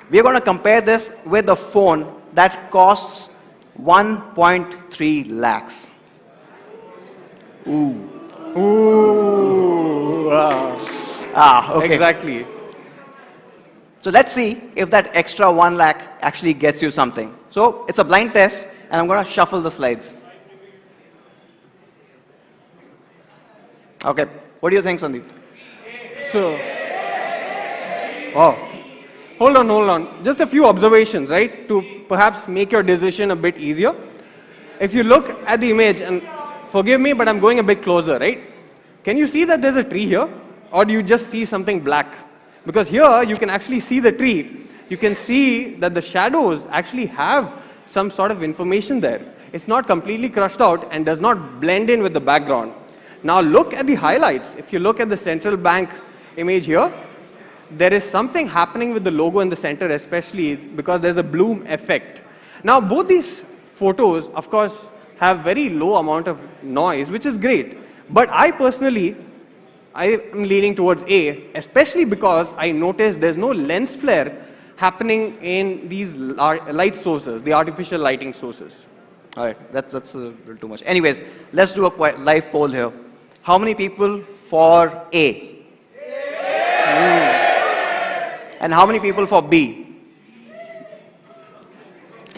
We are going to compare this with a phone that costs 1.3 lakhs. Ooh, wow. Okay. Exactly. So let's see if that extra 1 lakh actually gets you something. So it's a blind test, and I'm going to shuffle the slides. Okay, what do you think, Sandeep? So, oh, hold on. Just a few observations, right, to perhaps make your decision a bit easier. If you look at the image, and forgive me, but I'm going a bit closer, right? Can you see that there's a tree here? Or do you just see something black? Because here, you can actually see the tree. You can see that the shadows actually have some sort of information there. It's not completely crushed out and does not blend in with the background. Now look at the highlights. If you look at the central bank image here, there is something happening with the logo in the center, especially because there's a bloom effect. Now both these photos, of course, have very low amount of noise, which is great. But I personally, I am leaning towards A, especially because I noticed there's no lens flare happening in these light sources, the artificial lighting sources. All right, that's a little too much. Anyways, let's do a live poll here. How many people for A? And how many people for B?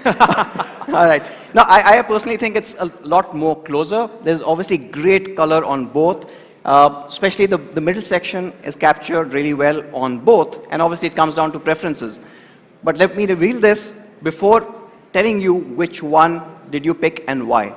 All right. Now, I personally think it's a lot more closer. There's obviously great color on both. Especially the middle section is captured really well on both. And obviously, it comes down to preferences. But let me reveal this before telling you which one did you pick and why.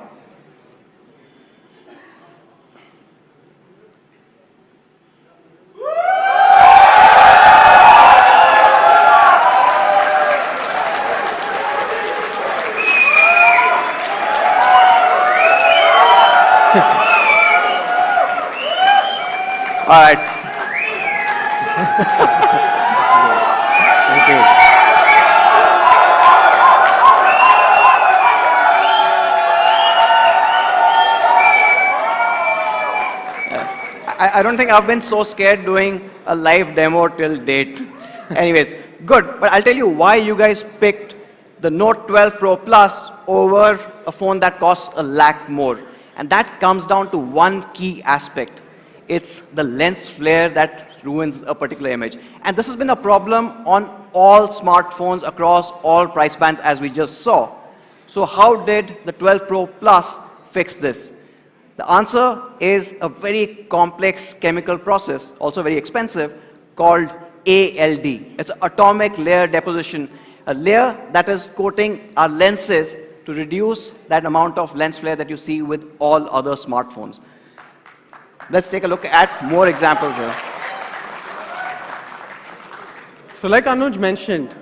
All right. Okay. I don't think I've been so scared doing a live demo till date. Anyways, good. But I'll tell you why you guys picked the Note 12 Pro Plus over a phone that costs a lakh more. And that comes down to one key aspect. It's the lens flare that ruins a particular image. And this has been a problem on all smartphones across all price bands, as we just saw. So how did the 12 Pro Plus fix this? The answer is a very complex chemical process, also very expensive, called ALD. It's an atomic layer deposition, a layer that is coating our lenses to reduce that amount of lens flare that you see with all other smartphones. Let's take a look at more examples here. So like Anuj mentioned,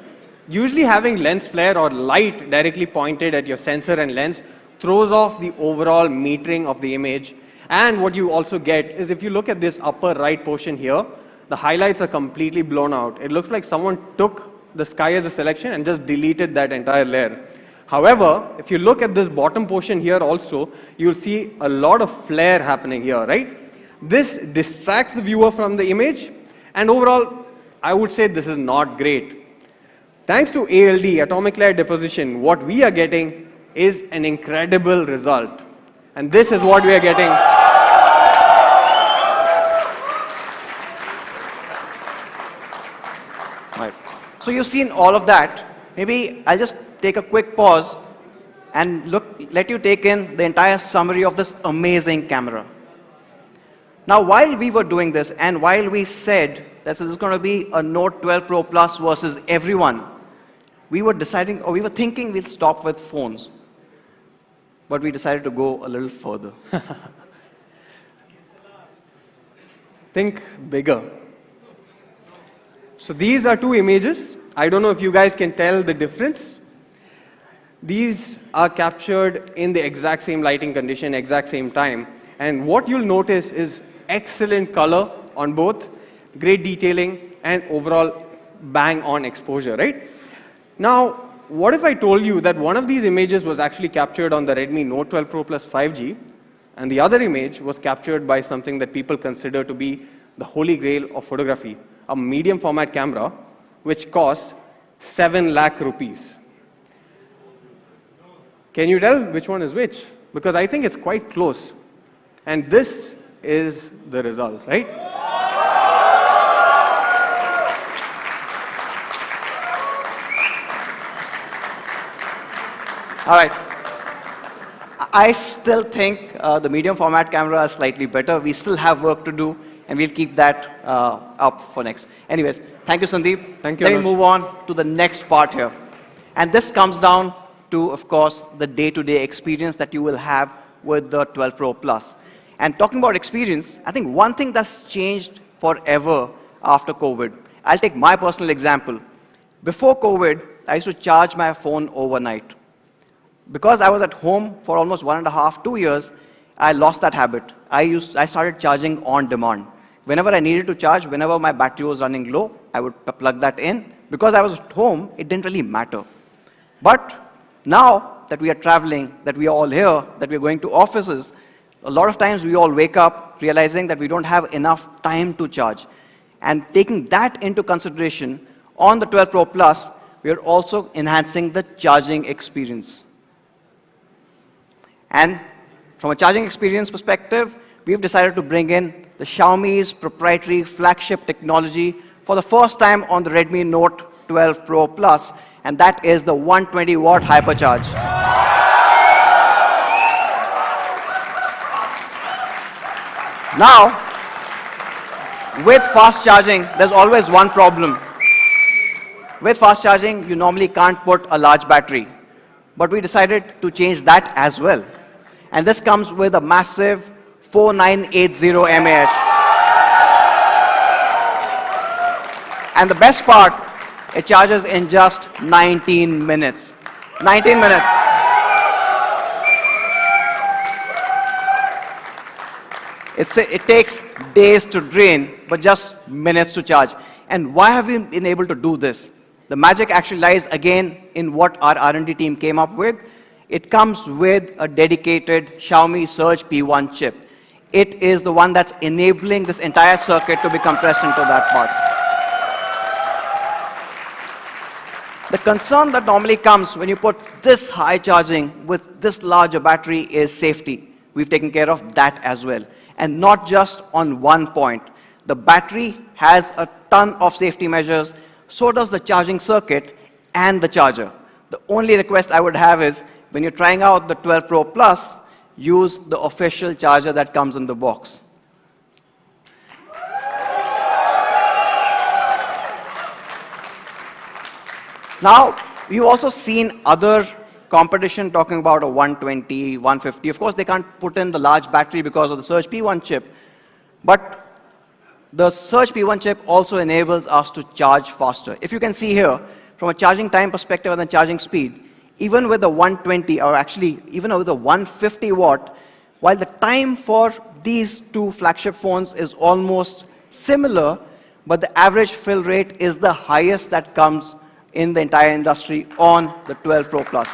usually having lens flare or light directly pointed at your sensor and lens throws off the overall metering of the image. And what you also get is, if you look at this upper right portion here, the highlights are completely blown out. It looks like someone took the sky as a selection and just deleted that entire layer. However, if you look at this bottom portion here also, you'll see a lot of flare happening here, right? This distracts the viewer from the image, and overall, I would say this is not great. Thanks to ALD, atomic layer deposition, what we are getting is an incredible result. And this is what we are getting. Right. So you've seen all of that. Maybe I'll just take a quick pause and let you take in the entire summary of this amazing camera. Now, while we were doing this, and while we said that this is going to be a Note 12 Pro Plus versus everyone, we were thinking we'll stop with phones. But we decided to go a little further. Think bigger. So these are two images. I don't know if you guys can tell the difference. These are captured in the exact same lighting condition, exact same time. And what you'll notice is excellent color on both, great detailing, and overall bang-on exposure, right? Now, what if I told you that one of these images was actually captured on the Redmi Note 12 Pro Plus 5G, and the other image was captured by something that people consider to be the holy grail of photography, a medium format camera, which costs 7 lakh rupees. Can you tell which one is which? Because I think it's quite close. And this is the result, right? All right. I still think the medium format camera is slightly better. We still have work to do, and we'll keep that up for next. Anyways, thank you, Sandeep. Thank you, Let me Anuj. move on to the next part here. And this comes down to, of course, the day-to-day experience that you will have with the 12 Pro Plus. And talking about experience, I think one thing that's changed forever after COVID. I'll take my personal example. Before COVID, I used to charge my phone overnight. Because I was at home for almost 1.5, 2 years, I lost that habit. I started charging on demand. Whenever I needed to charge, whenever my battery was running low, I would plug that in. Because I was at home, it didn't really matter. But now that we are traveling, that we are all here, that we are going to offices, a lot of times we all wake up realizing that we don't have enough time to charge. And taking that into consideration, on the 12 Pro Plus, we are also enhancing the charging experience. And from a charging experience perspective, we've decided to bring in the Xiaomi's proprietary flagship technology for the first time on the Redmi Note 12 Pro Plus, and that is the 120-watt hypercharge. Now, with fast charging, there's always one problem. With fast charging, you normally can't put a large battery. But we decided to change that as well. And this comes with a massive 4980 mAh. And the best part, it charges in just 19 minutes. 19 minutes. It takes days to drain, but just minutes to charge. And why have we been able to do this? The magic actually lies again in what our R&D team came up with. It comes with a dedicated Xiaomi Surge P1 chip. It is the one that's enabling this entire circuit to be compressed into that part. The concern that normally comes when you put this high charging with this larger battery is safety. We've taken care of that as well. And not just on one point. The battery has a ton of safety measures, so does the charging circuit and the charger. The only request I would have is when you're trying out the 12 Pro Plus, use the official charger that comes in the box. Now, you've also seen other competition talking about a 120, 150. Of course, they can't put in the large battery because of the Surge P1 chip, but the Surge P1 chip also enables us to charge faster. If you can see here, from a charging time perspective and the charging speed, even with the 120, or actually even with the 150 watt, while the time for these two flagship phones is almost similar, but the average fill rate is the highest that comes in the entire industry on the 12 Pro Plus.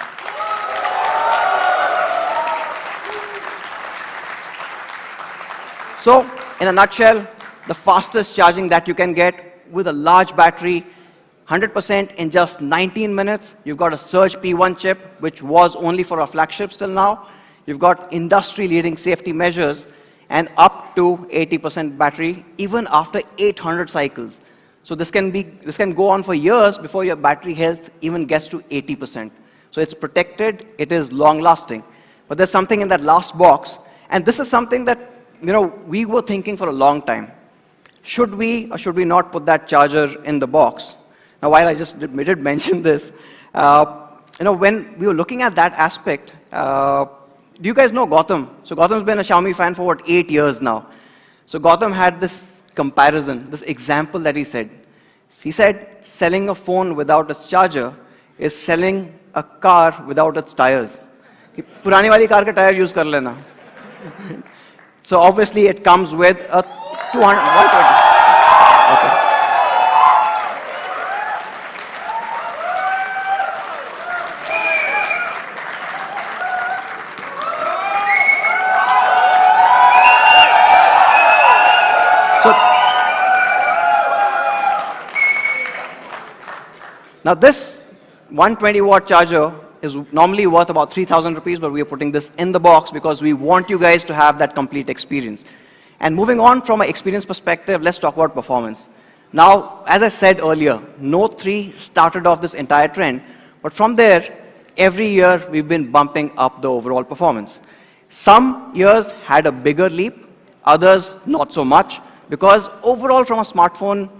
So, in a nutshell, the fastest charging that you can get with a large battery, 100% in just 19 minutes. You've got a Surge P1 chip, which was only for our flagships till now. You've got industry-leading safety measures and up to 80% battery, even after 800 cycles. So this can go on for years before your battery health even gets to 80%. So it's protected, it is long-lasting. But there's something in that last box, and this is something that we were thinking for a long time. Should we or should we not put that charger in the box? Now, while I just did mention this, when we were looking at that aspect, do you guys know Gautam? So Gautam's been a Xiaomi fan for 8 years now. So Gautam had this comparison, this example that he said. He said, selling a phone without its charger is selling a car without its tires. पुरानी वाली car के tyre use कर लेना. So obviously it comes with a 200. Okay. So now this 120 watt charger is normally worth about 3,000 rupees, but we are putting this in the box because we want you guys to have that complete experience. And moving on from an experience perspective, let's talk about performance. Now, as I said earlier, Note 3 started off this entire trend, but from there, every year we've been bumping up the overall performance. Some years had a bigger leap, others not so much, because overall from a smartphone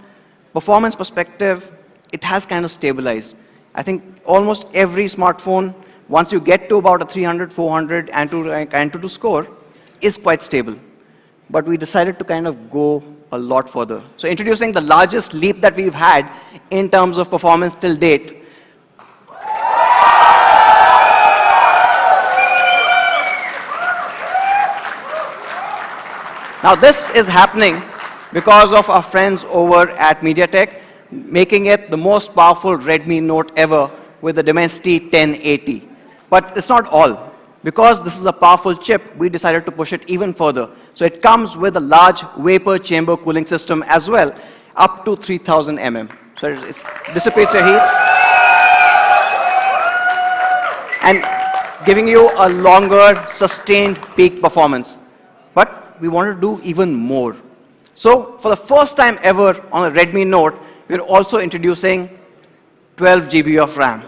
performance perspective, it has kind of stabilized. I think almost every smartphone, once you get to about a 300, 400 Antutu score, is quite stable. But we decided to kind of go a lot further. So introducing the largest leap that we've had in terms of performance till date. Now this is happening because of our friends over at MediaTek, making it the most powerful Redmi Note ever with the Dimensity 1080. But it's not all. Because this is a powerful chip, we decided to push it even further. So it comes with a large vapor chamber cooling system as well, up to 3000 mm. So it dissipates your heat. And giving you a longer, sustained peak performance. But we wanted to do even more. So for the first time ever on a Redmi Note, we're also introducing 12 GB of RAM.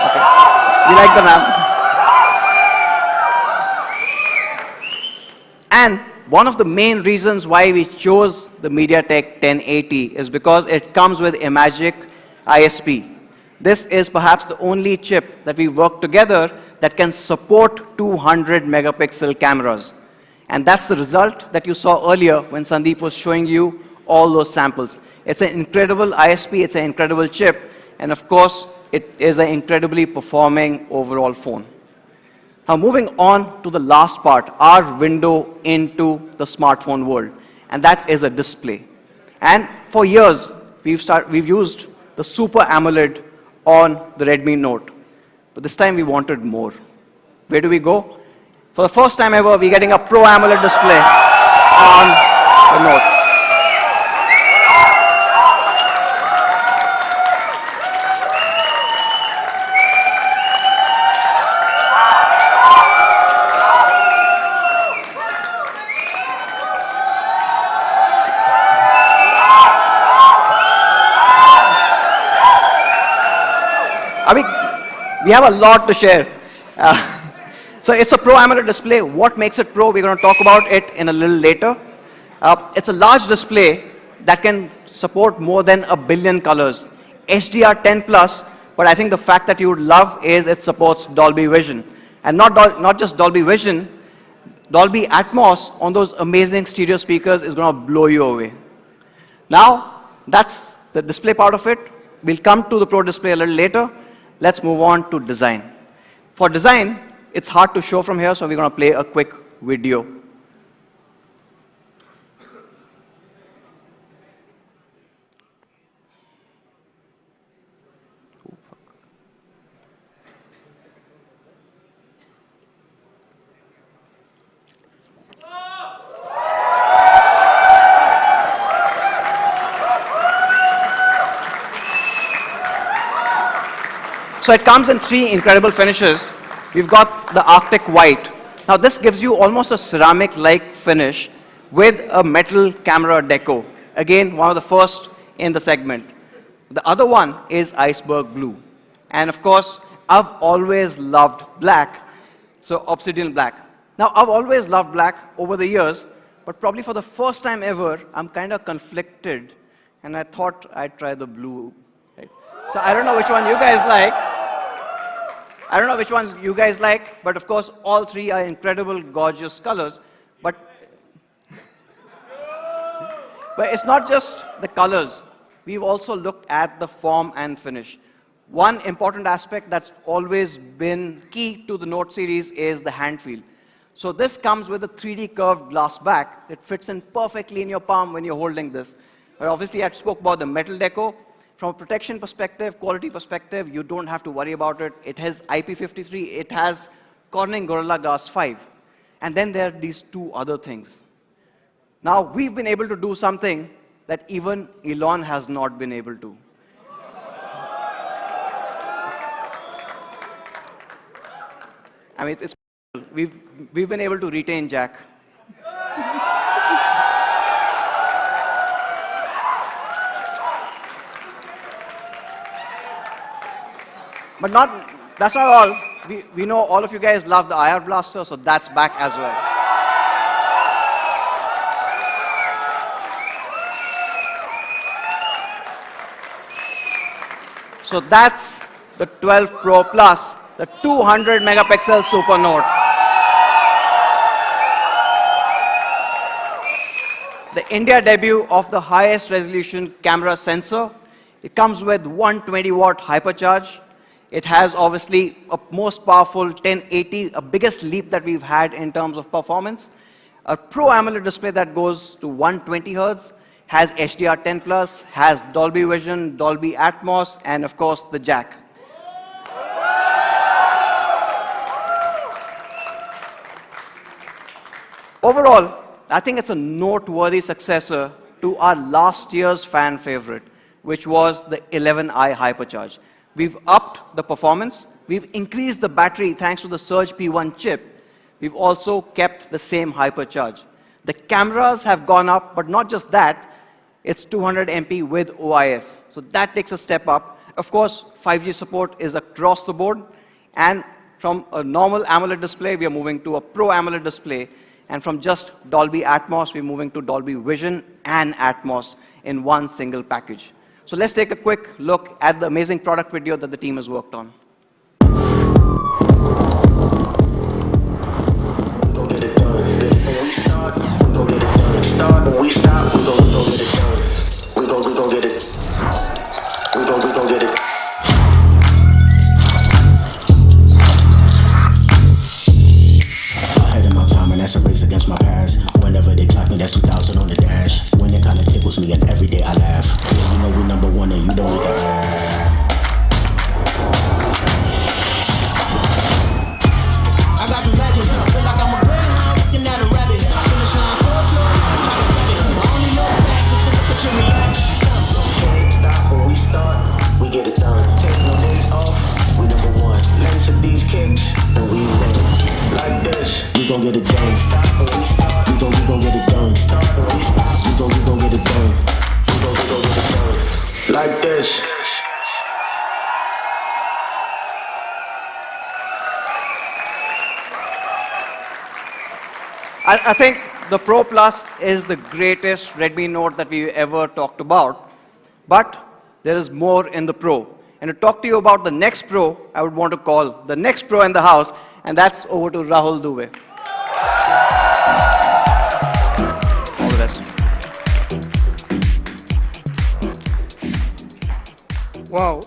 Okay. You like the RAM? And one of the main reasons why we chose the MediaTek 1080 is because it comes with Imagic ISP. This is perhaps the only chip that we worked together that can support 200 megapixel cameras. And that's the result that you saw earlier when Sandeep was showing you all those samples. It's an incredible ISP, it's an incredible chip, and of course, it is an incredibly performing overall phone. Now moving on to the last part, our window into the smartphone world, and that is a display. And for years, we've used the Super AMOLED on the Redmi Note. But this time we wanted more. Where do we go? For the first time ever, we're getting a Pro AMOLED display on the Note. We have a lot to share. So it's a Pro AMOLED display. What makes it Pro? We're going to talk about it in a little later. It's a large display that can support more than 1 billion colors. HDR10 plus, but I think the fact that you would love is it supports Dolby Vision. And not just Dolby Vision, Dolby Atmos on those amazing stereo speakers is going to blow you away. Now, that's the display part of it. We'll come to the Pro display a little later. Let's move on to design. For design, it's hard to show from here, so we're going to play a quick video. So it comes in 3 incredible finishes. We've got the Arctic White. Now this gives you almost a ceramic-like finish with a metal camera deco. Again, one of the first in the segment. The other one is Iceberg Blue. And of course, I've always loved black, so Obsidian Black. Now I've always loved black over the years, but probably for the first time ever, I'm kind of conflicted, and I thought I'd try the blue. Right? So I don't know which one you guys like. I don't know which ones you guys like, but of course, all 3 are incredible, gorgeous colors. But it's not just the colors. We've also looked at the form and finish. One important aspect that's always been key to the Note series is the hand feel. So this comes with a 3D curved glass back. It fits in perfectly in your palm when you're holding this. But obviously, I spoke about the metal deco. From a protection perspective, quality perspective, you don't have to worry about it. It has IP53, it has Corning Gorilla Glass 5. And then there are these 2 other things. Now, we've been able to do something that even Elon has not been able to. I mean, it's we've been able to retain Jack. But that's not all. We know all of you guys love the IR Blaster, so that's back as well. So that's the 12 Pro Plus, the 200 megapixel SuperNote. The India debut of the highest resolution camera sensor. It comes with 120 watt hypercharge. It has obviously a most powerful 1080, a biggest leap that we've had in terms of performance. A Pro AMOLED display that goes to 120 Hz, has HDR10 plus, has Dolby Vision, Dolby Atmos, and of course the jack. Overall, I think it's a noteworthy successor to our last year's fan favorite, which was the 11i Hypercharge. We've upped the performance. We've increased the battery thanks to the Surge P1 chip. We've also kept the same hypercharge. The cameras have gone up, but not just that. It's 200 MP with OIS. So that takes a step up. Of course, 5G support is across the board. And from a normal AMOLED display, we are moving to a Pro AMOLED display. And from just Dolby Atmos, we're moving to Dolby Vision and Atmos in one single package. So let's take a quick look at the amazing product video that the team has worked on. When we stop, we gon' get it done. We gon' get it. We gon' get it. Ahead of my time, and that's a race against my past. Whenever they clock me, that's 2000 on the dash. When it kinda tickles me, and every day I laugh. Yeah, you know we number one, and you don't need that. I got the magic. Feel like I'm a greyhound looking at a rabbit. Finish line so close, I try to grab it. I only know back just to look at your reaction. Can't stop when we start, we get it done. Take no days off, we number one. Let's hit these kicks, and we run like this. We gon' get it done. We gon' get it done. We gon' get it done. We gon' get it done. Like this. I think the Pro Plus is the greatest Redmi Note that we ever talked about, but there is more in the Pro. And to talk to you about the next Pro, I would want to call the next Pro in the house, and that's over to Rahul Dubey. All the best. Wow,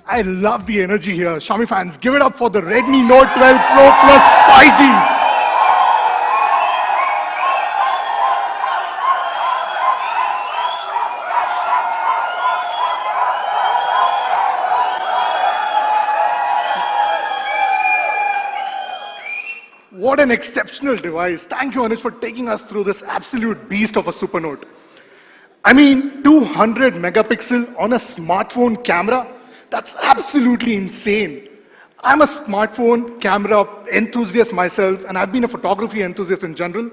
I love the energy here. Xiaomi fans, give it up for the Redmi Note 12 Pro Plus 5G. What an exceptional device. Thank you, Anuj, for taking us through this absolute beast of a SuperNote. I mean, 200 megapixel on a smartphone camera, that's absolutely insane. I'm a smartphone camera enthusiast myself, and I've been a photography enthusiast in general,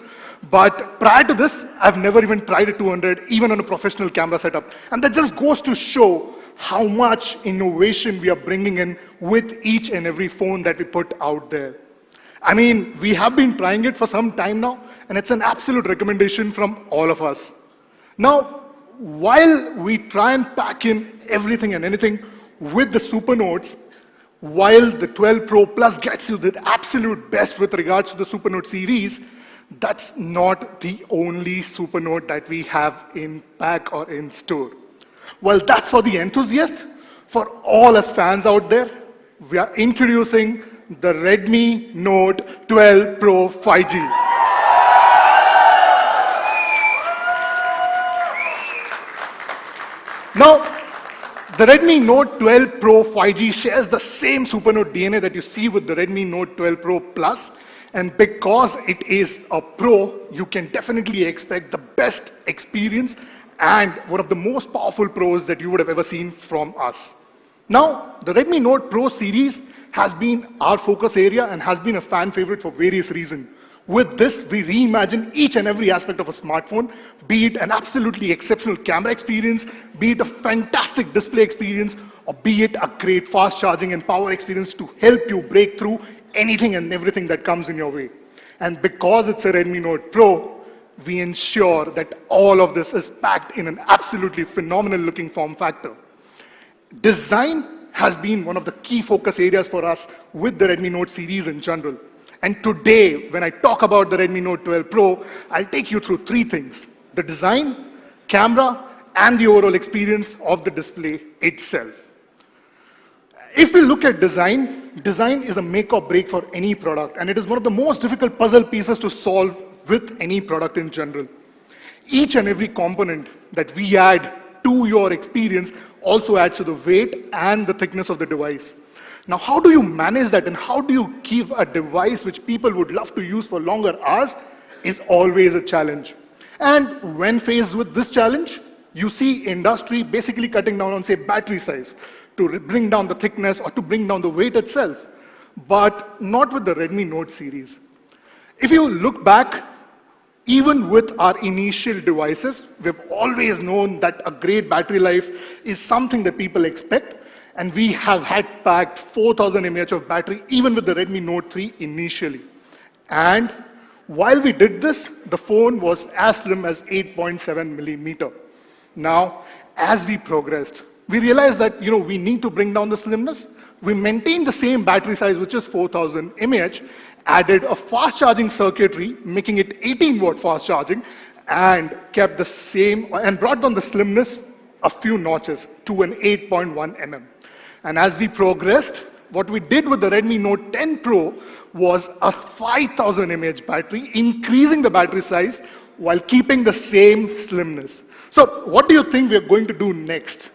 but prior to this, I've never even tried a 200, even on a professional camera setup. And that just goes to show how much innovation we are bringing in with each and every phone that we put out there. I mean, we have been trying it for some time now, and it's an absolute recommendation from all of us. Now, while we try and pack in everything and anything with the SuperNotes, while the 12 Pro Plus gets you the absolute best with regards to the SuperNote series, that's not the only SuperNote that we have in pack or in store. Well, that's for the enthusiast. For all us fans out there, we are introducing the Redmi Note 12 Pro 5G. Now, the Redmi Note 12 Pro 5G shares the same SuperNote DNA that you see with the Redmi Note 12 Pro Plus, and because it is a Pro, you can definitely expect the best experience and one of the most powerful Pros that you would have ever seen from us. Now, the Redmi Note Pro series has been our focus area and has been a fan favorite for various reasons. With this, we reimagine each and every aspect of a smartphone, be it an absolutely exceptional camera experience, be it a fantastic display experience, or be it a great fast charging and power experience to help you break through anything and everything that comes in your way. And because it's a Redmi Note Pro, we ensure that all of this is packed in an absolutely phenomenal looking form factor. Design has been one of the key focus areas for us with the Redmi Note series in general. And today, when I talk about the Redmi Note 12 Pro, I'll take you through three things: the design, camera, and the overall experience of the display itself. If we look at design, design is a make or break for any product, and it is one of the most difficult puzzle pieces to solve with any product in general. Each and every component that we add to your experience also adds to the weight and the thickness of the device. Now, how do you manage that, and how do you keep a device which people would love to use for longer hours is always a challenge. And when faced with this challenge, you see industry basically cutting down on, say, battery size to bring down the thickness or to bring down the weight itself, but not with the Redmi Note series. If you look back, even with our initial devices, we've always known that a great battery life is something that people expect, and we have had packed 4000 mAh of battery even with the Redmi Note 3 initially. And while we did this, the phone was as slim as 8.7 millimeter. Now, as we progressed, we realized that we need to bring down the slimness. We maintained the same battery size, which is 4000 mAh, added a fast charging circuitry, making it 18-watt fast charging, and kept the same, and brought down the slimness a few notches to an 8.1 mm. And as we progressed, what we did with the Redmi Note 10 Pro was a 5000 mAh battery, increasing the battery size while keeping the same slimness. So what do you think we are going to do next?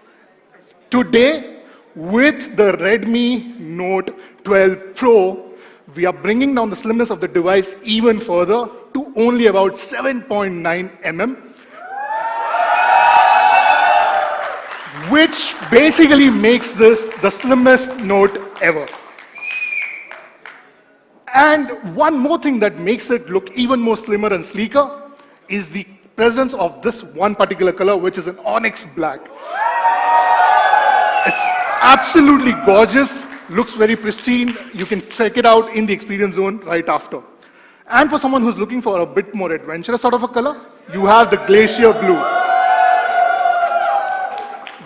Today, with the Redmi Note 12 Pro, we are bringing down the slimness of the device even further to only about 7.9 mm, which basically makes this the slimmest Note ever. And one more thing that makes it look even more slimmer and sleeker is the presence of this one particular color, which is an onyx black. It's absolutely gorgeous, looks very pristine. You can check it out in the experience zone right after. And for someone who's looking for a bit more adventurous sort of a color, you have the glacier blue.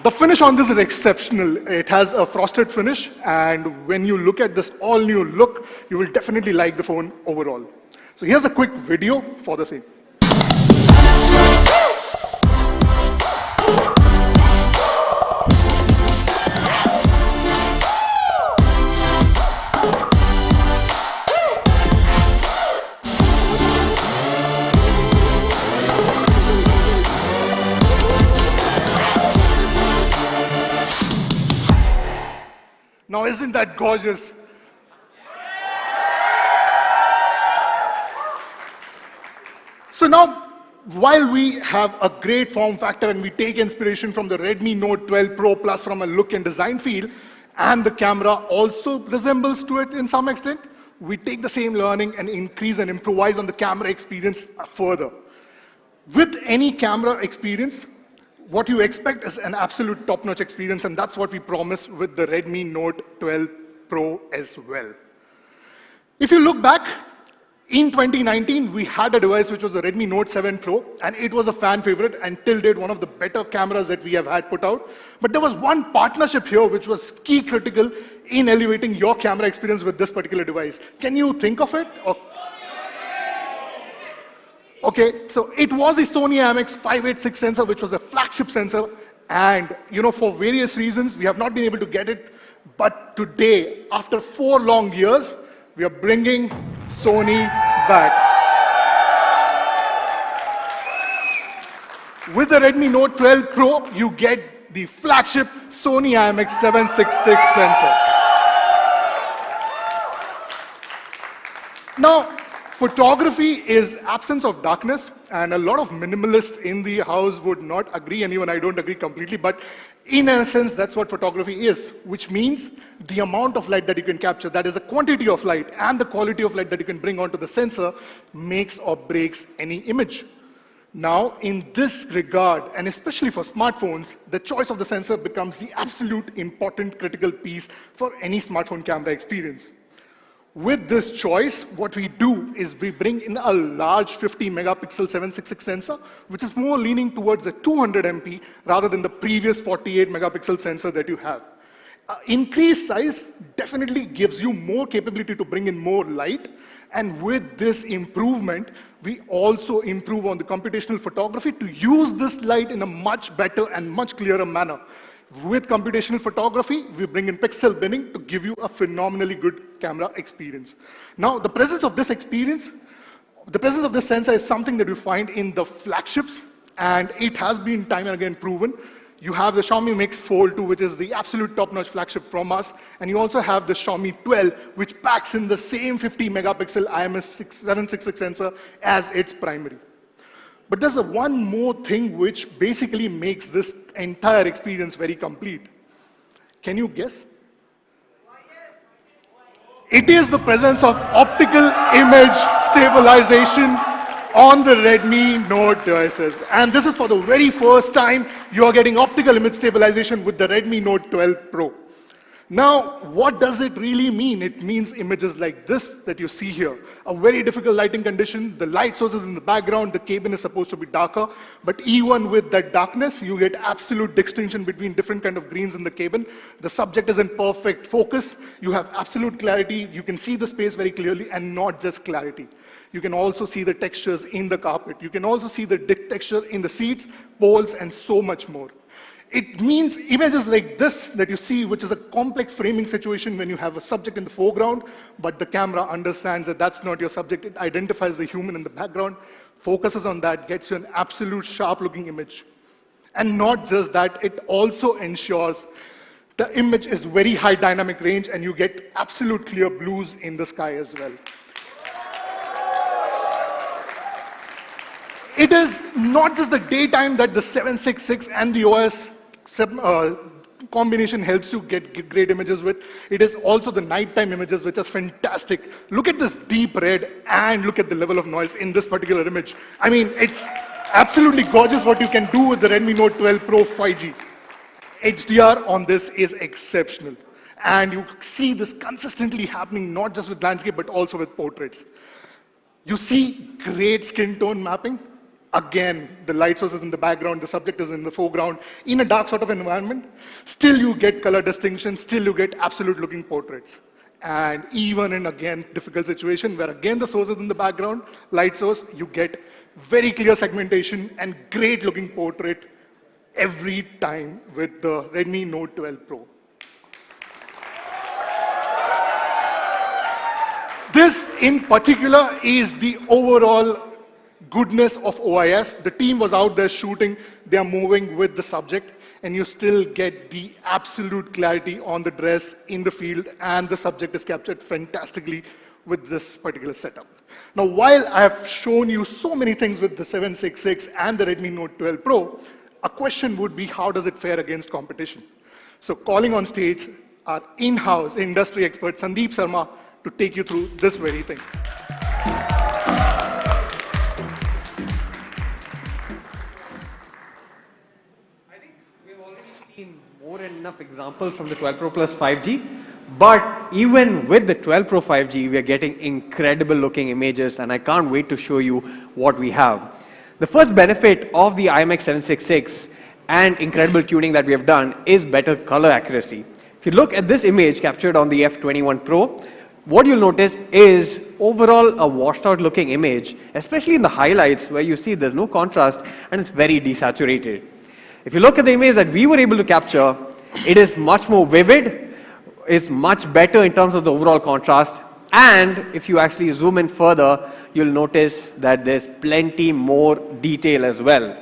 The finish on this is exceptional. It has a frosted finish, and when you look at this all-new look, you will definitely like the phone overall. So here's a quick video for the same. Now, isn't that gorgeous? So now, while we have a great form factor and we take inspiration from the Redmi Note 12 Pro Plus from a look and design feel, and the camera also resembles to it in some extent, we take the same learning and increase and improvise on the camera experience further. With any camera experience, what you expect is an absolute top-notch experience, and that's what we promise with the Redmi Note 12 Pro as well. If you look back, in 2019, we had a device which was the Redmi Note 7 Pro, and it was a fan favorite and till date one of the better cameras that we have had put out. But there was one partnership here which was key critical in elevating your camera experience with this particular device. Can you think of it? Okay, so it was the Sony IMX586 sensor, which was a flagship sensor, and for various reasons, we have not been able to get it. But today, after 4 long years, we are bringing Sony back. With the Redmi Note 12 Pro, you get the flagship Sony IMX766 sensor. Now, photography is absence of darkness, and a lot of minimalists in the house would not agree, and even I don't agree completely, but in a sense, that's what photography is, which means the amount of light that you can capture, that is the quantity of light and the quality of light that you can bring onto the sensor, makes or breaks any image. Now, in this regard, and especially for smartphones, the choice of the sensor becomes the absolute important critical piece for any smartphone camera experience. With this choice, what we do is we bring in a large 50 megapixel 766 sensor, which is more leaning towards the 200 MP rather than the previous 48 megapixel sensor that you have. Increased size definitely gives you more capability to bring in more light, and with this improvement, we also improve on the computational photography to use this light in a much better and much clearer manner. With computational photography, we bring in pixel binning to give you a phenomenally good camera experience. Now, the presence of this sensor is something that you find in the flagships, and it has been time and again proven. You have the Xiaomi Mix Fold 2, which is the absolute top-notch flagship from us, and you also have the Xiaomi 12, which packs in the same 50 megapixel IMX766 sensor as its primary. But there's one more thing which basically makes this entire experience very complete. Can you guess? It is the presence of optical image stabilization on the Redmi Note devices. And this is for the very first time you are getting optical image stabilization with the Redmi Note 12 Pro. Now, what does it really mean? It means images like this that you see here. A very difficult lighting condition, the light source is in the background, the cabin is supposed to be darker, but even with that darkness, you get absolute distinction between different kind of greens in the cabin. The subject is in perfect focus, you have absolute clarity, you can see the space very clearly, and not just clarity. You can also see the textures in the carpet. You can also see the texture in the seats, poles, and so much more. It means images like this that you see, which is a complex framing situation when you have a subject in the foreground, but the camera understands that that's not your subject. It identifies the human in the background, focuses on that, gets you an absolute sharp-looking image. And not just that, it also ensures the image is very high dynamic range and you get absolute clear blues in the sky as well. It is not just the daytime that the 766 and the OS combination helps you get great images with. It is also the nighttime images, which are fantastic. Look at this deep red and look at the level of noise in this particular image. I mean, it's absolutely gorgeous what you can do with the Redmi Note 12 Pro 5G. HDR on this is exceptional. And you see this consistently happening, not just with landscape, but also with portraits. You see great skin tone mapping. Again, the light source is in the background, the subject is in the foreground, in a dark sort of environment. Still you get color distinction, still you get absolute looking portraits. And even in, again, difficult situation where again the source is in the background, light source, you get very clear segmentation and great looking portrait every time with the Redmi Note 12 Pro. This in particular is the overall goodness of OIS. The team was out there shooting, they are moving with the subject, and you still get the absolute clarity on the dress in the field, and the subject is captured fantastically with this particular setup. Now, while I have shown you so many things with the 766 and the Redmi Note 12 Pro, a question would be, how does it fare against competition? So calling on stage our in-house industry expert, Sandeep Sharma, to take you through this very thing. More than enough examples from the 12 Pro Plus 5G, but even with the 12 Pro 5G, we are getting incredible looking images, and I can't wait to show you what we have. The first benefit of the IMX 766 and incredible tuning that we have done is better color accuracy. If you look at this image captured on the F21 Pro, what you'll notice is overall a washed out looking image, especially in the highlights where you see there's no contrast and it's very desaturated. If you look at the image that we were able to capture, it is much more vivid, it's much better in terms of the overall contrast, and if you actually zoom in further, you'll notice that there's plenty more detail as well.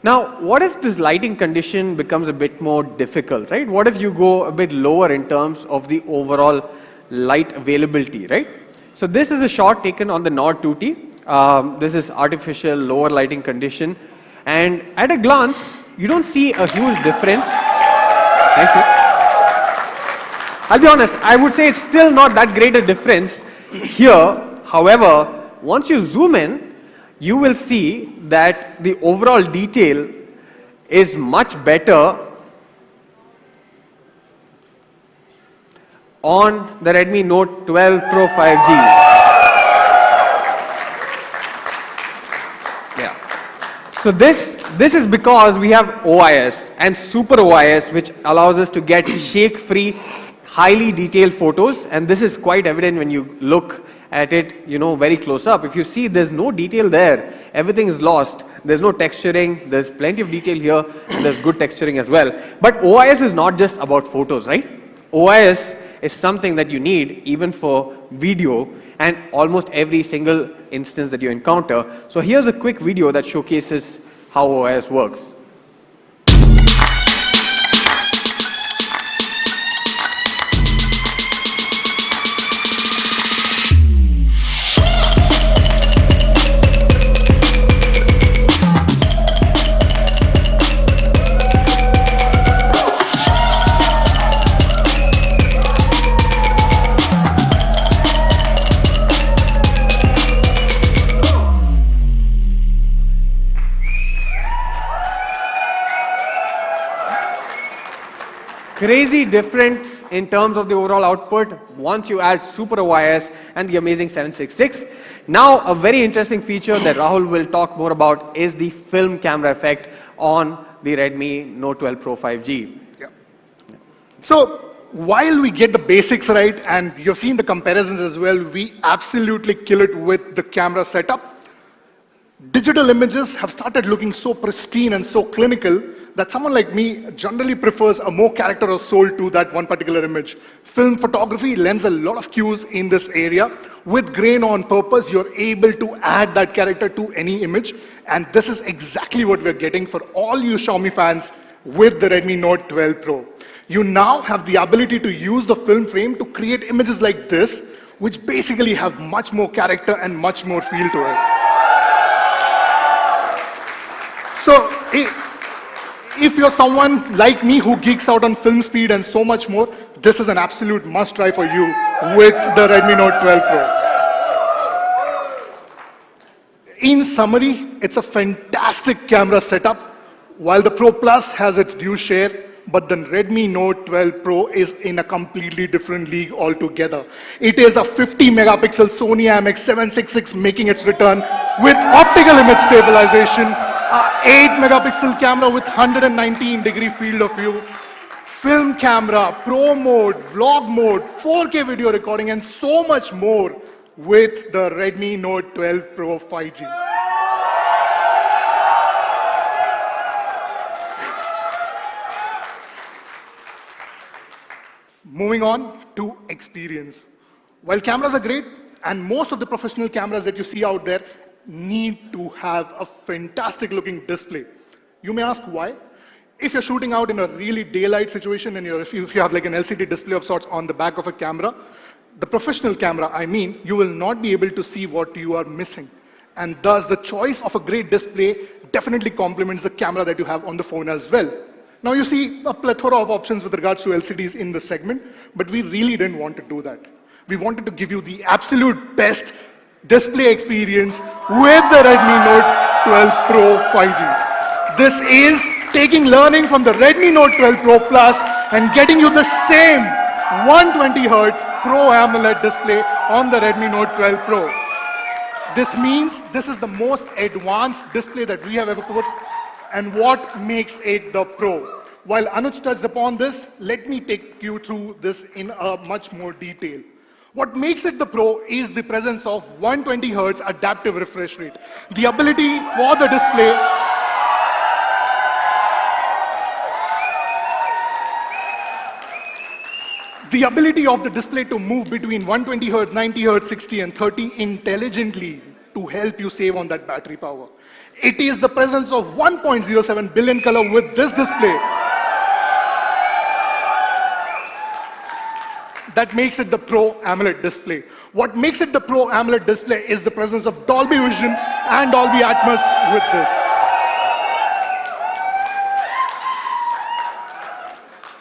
Now, what if this lighting condition becomes a bit more difficult, right? What if you go a bit lower in terms of the overall light availability, right? So this is a shot taken on the Nord 2T. This is artificial lower lighting condition. And at a glance, you don't see a huge difference. Thank you. I'll be honest, I would say it's still not that great a difference here. However, once you zoom in, you will see that the overall detail is much better on the Redmi Note 12 Pro 5G. Yeah. So this is because we have OIS and Super OIS, which allows us to get shake-free, highly detailed photos, and this is quite evident when you look at it, very close up. If you see, there's no detail there. Everything is lost. There's no texturing. There's plenty of detail here, and there's good texturing as well. But OIS is not just about photos, right? OIS is something that you need even for video and almost every single instance that you encounter. So here's a quick video that showcases how OIS works. Crazy difference in terms of the overall output once you add Super OIS and the amazing 766. Now, a very interesting feature that Rahul will talk more about is the film camera effect on the Redmi Note 12 Pro 5G. Yeah. So, while we get the basics right, and you've seen the comparisons as well, we absolutely kill it with the camera setup. Digital images have started looking so pristine and so clinical that someone like me generally prefers a more character or soul to that one particular image. Film photography lends a lot of cues in this area. With grain on purpose, you're able to add that character to any image, and this is exactly what we're getting for all you Xiaomi fans with the Redmi Note 12 Pro. You now have the ability to use the film frame to create images like this, which basically have much more character and much more feel to it. So, if you're someone like me who geeks out on film speed and so much more, this is an absolute must try for you with the Redmi Note 12 Pro. In summary, it's a fantastic camera setup. While the Pro Plus has its due share, but the Redmi Note 12 Pro is in a completely different league altogether. It is a 50 megapixel Sony IMX766 making its return with optical image stabilization, a 8 megapixel camera with 119-degree field of view, film camera, pro mode, vlog mode, 4K video recording, and so much more with the Redmi Note 12 Pro 5G. Moving on to experience. While cameras are great, and most of the professional cameras that you see out there need to have a fantastic looking display. You may ask why? If you're shooting out in a really daylight situation and if you have like an LCD display of sorts on the back of a camera, the professional camera, I mean, you will not be able to see what you are missing. And thus the choice of a great display definitely complements the camera that you have on the phone as well. Now you see a plethora of options with regards to LCDs in this segment, but we really didn't want to do that. We wanted to give you the absolute best display experience with the Redmi Note 12 Pro 5G. This is taking learning from the Redmi Note 12 Pro Plus and getting you the same 120 Hz Pro AMOLED display on the Redmi Note 12 Pro. This means this is the most advanced display that we have ever put, and what makes it the Pro. While Anuj touched upon this, let me take you through this in a much more detail. What makes it the Pro is the presence of 120 Hz adaptive refresh rate. The ability for the display of the display to move between 120 Hz, 90 Hz, 60 and 30 intelligently to help you save on that battery power. It is the presence of 1.07 billion color with this display that makes it the Pro AMOLED display. What makes it the Pro AMOLED display is the presence of Dolby Vision and Dolby Atmos with this.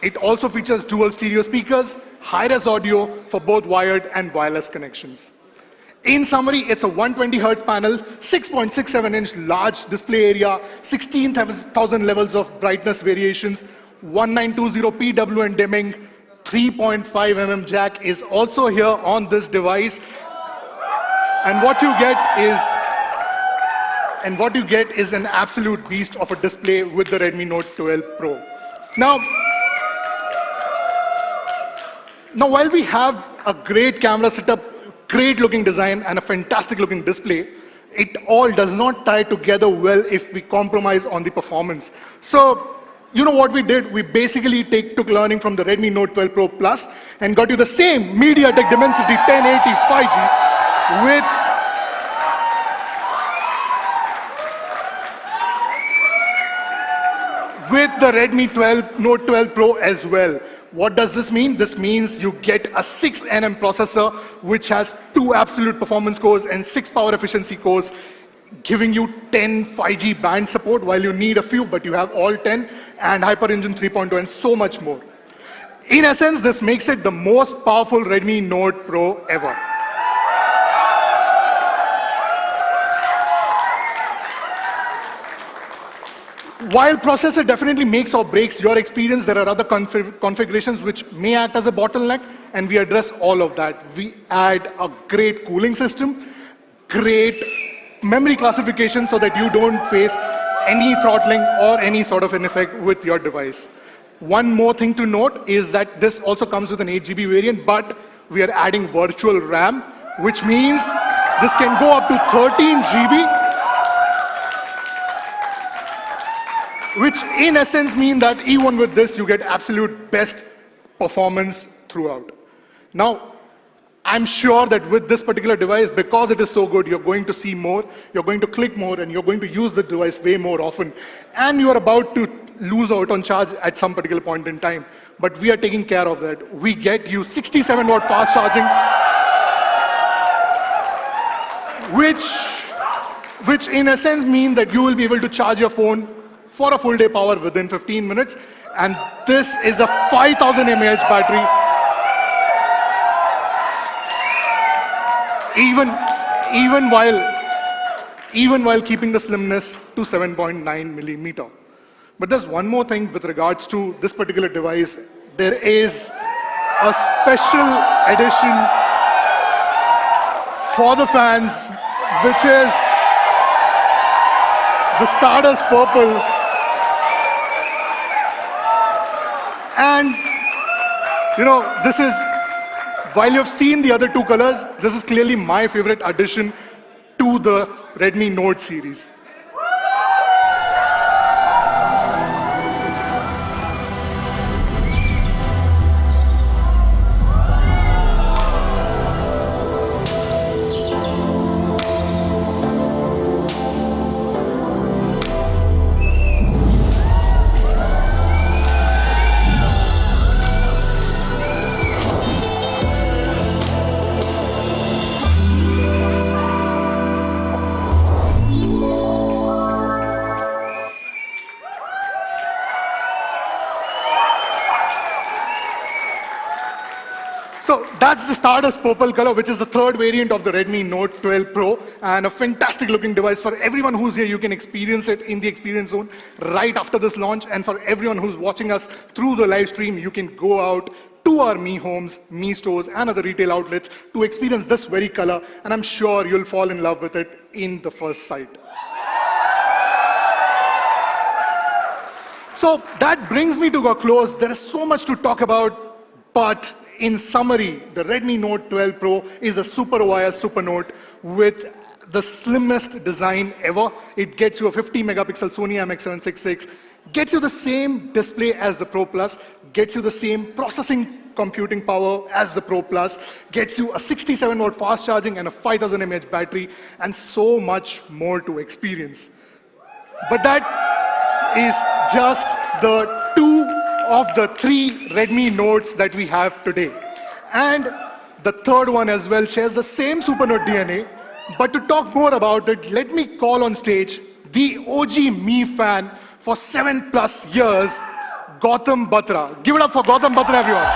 It also features dual stereo speakers, high-res audio for both wired and wireless connections. In summary, it's a 120 Hz panel, 6.67-inch large display area, 16,000 levels of brightness variations, 1920 PWM dimming, 3.5 mm jack is also here on this device. And what you get is an absolute beast of a display with the Redmi Note 12 Pro. Now while we have a great camera setup, great looking design and a fantastic looking display, it all does not tie together well if we compromise on the performance. So, you know what we did? We basically took learning from the Redmi Note 12 Pro Plus and got you the same MediaTek Dimensity 1080 5G with the Redmi Note 12 Pro as well. What does this mean? This means you get a 6nm processor which has 2 absolute performance cores and 6 power efficiency cores, giving you 10 5G band support while you need a few, but you have all 10, and HyperEngine 3.2 and so much more. In essence, this makes it the most powerful Redmi Note Pro ever. While processor definitely makes or breaks your experience, there are other configurations which may act as a bottleneck, and we address all of that. We add a great cooling system, great memory classification so that you don't face any throttling or any sort of an effect with your device. One more thing to note is that this also comes with an 8GB variant, but we are adding virtual RAM, which means this can go up to 13GB, which in essence mean that even with this, you get absolute best performance throughout. Now, I'm sure that with this particular device, because it is so good, you're going to see more, you're going to click more, and you're going to use the device way more often. And you're about to lose out on charge at some particular point in time. But we are taking care of that. We get you 67-watt fast charging, which in essence mean that you will be able to charge your phone for a full day power within 15 minutes. And this is a 5000 mAh battery. Even while keeping the slimness to 7.9 millimeter. But there's one more thing with regards to this particular device. There is a special edition for the fans, which is the Stardust Purple. And, you know, this is, while you've seen the other two colors, this is clearly my favorite addition to the Redmi Note series. So that's the Stardust Purple color, which is the third variant of the Redmi Note 12 Pro, and a fantastic looking device. For everyone who's here, you can experience it in the experience zone right after this launch. And for everyone who's watching us through the live stream, you can go out to our Mi Homes, Mi Stores, and other retail outlets to experience this very color. And I'm sure you'll fall in love with it in the first sight. So that brings me to a close. There is so much to talk about, but in summary, the Redmi Note 12 Pro is a super wire SuperNote with the slimmest design ever. It gets you a 50 megapixel Sony IMX766, gets you the same display as the Pro Plus, gets you the same processing computing power as the Pro Plus, gets you a 67 watt fast charging and a 5000 mAh battery, and so much more to experience. But that is just the two of the three Redmi Notes that we have today. And the third one as well shares the same SuperNote DNA. But to talk more about it, let me call on stage the OG Mi fan for 7+ years, Gautam Batra. Give it up for Gautam Batra, everyone.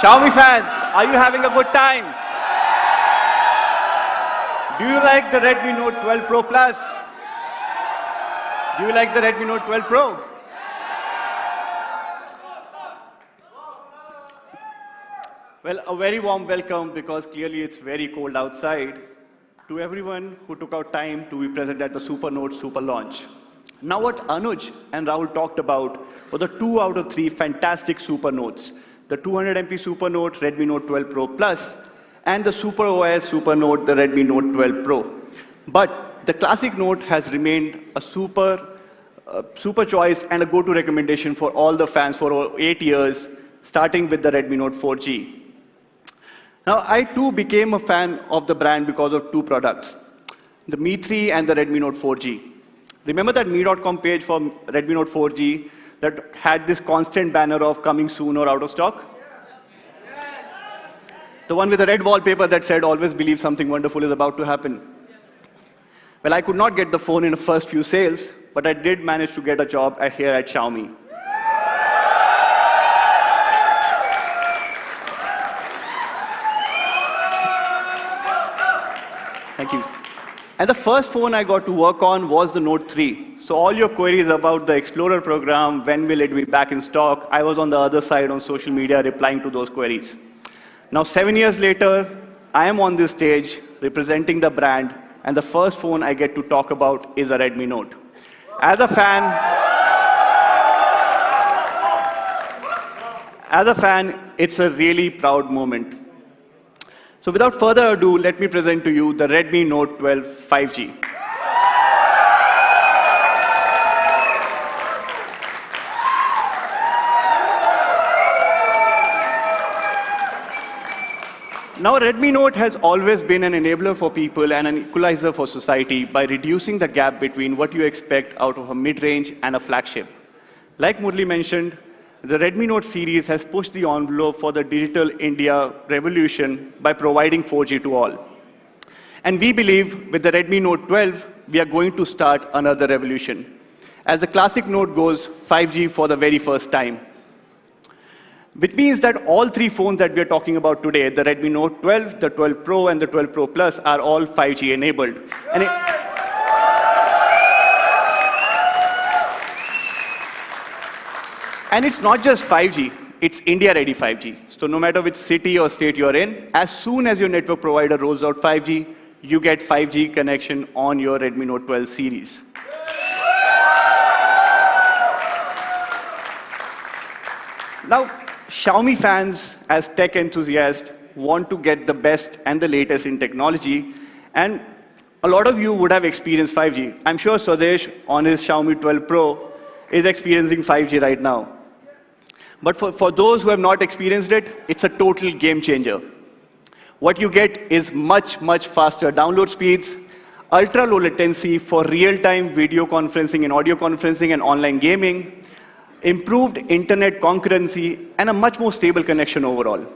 Xiaomi fans, are you having a good time? Do you like the Redmi Note 12 Pro Plus? Do you like the Redmi Note 12 Pro? Well, a very warm welcome, because clearly it's very cold outside, to everyone who took out time to be present at the SuperNote Super launch. Now, what Anuj and Rahul talked about were the 2 out of 3 fantastic SuperNotes. The 200 MP SuperNote, Redmi Note 12 Pro Plus, and the Super OS SuperNote, the Redmi Note 12 Pro. But the classic Note has remained a super choice and a go-to recommendation for all the fans for over 8 years, starting with the Redmi Note 4G. Now, I too became a fan of the brand because of 2 products, the Mi 3 and the Redmi Note 4G. Remember that Mi.com page for Redmi Note 4G that had this constant banner of coming soon or out of stock? The one with the red wallpaper that said, always believe something wonderful is about to happen. Well, I could not get the phone in the first few sales, but I did manage to get a job here at Xiaomi. Thank you. And the first phone I got to work on was the Note 3. So all your queries about the Explorer program, when will it be back in stock, I was on the other side on social media replying to those queries. Now, 7 years later, I am on this stage representing the brand, and the first phone I get to talk about is a Redmi Note. As a fan, it's a really proud moment. So without further ado, let me present to you the Redmi Note 12 5G. Now, Redmi Note has always been an enabler for people and an equalizer for society by reducing the gap between what you expect out of a mid-range and a flagship. Like Murli mentioned, the Redmi Note series has pushed the envelope for the digital India revolution by providing 4G to all. And we believe with the Redmi Note 12, we are going to start another revolution. as the classic Note goes 5G for the very first time. Which means that all three phones that we are talking about today, the Redmi Note 12, the 12 Pro, and the 12 Pro Plus, are all 5G enabled. And it's not just 5G, it's India-ready 5G. So no matter which city or state you're in, as soon as your network provider rolls out 5G, you get 5G connection on your Redmi Note 12 series. Now, Xiaomi fans, as tech enthusiasts, want to get the best and the latest in technology, and a lot of you would have experienced 5G. I'm sure Swadesh, on his Xiaomi 12 Pro, is experiencing 5G right now. But for those who have not experienced it, it's a total game changer. What you get is much, much faster download speeds, ultra-low latency for real-time video conferencing and audio conferencing and online gaming, improved internet concurrency, and a much more stable connection overall.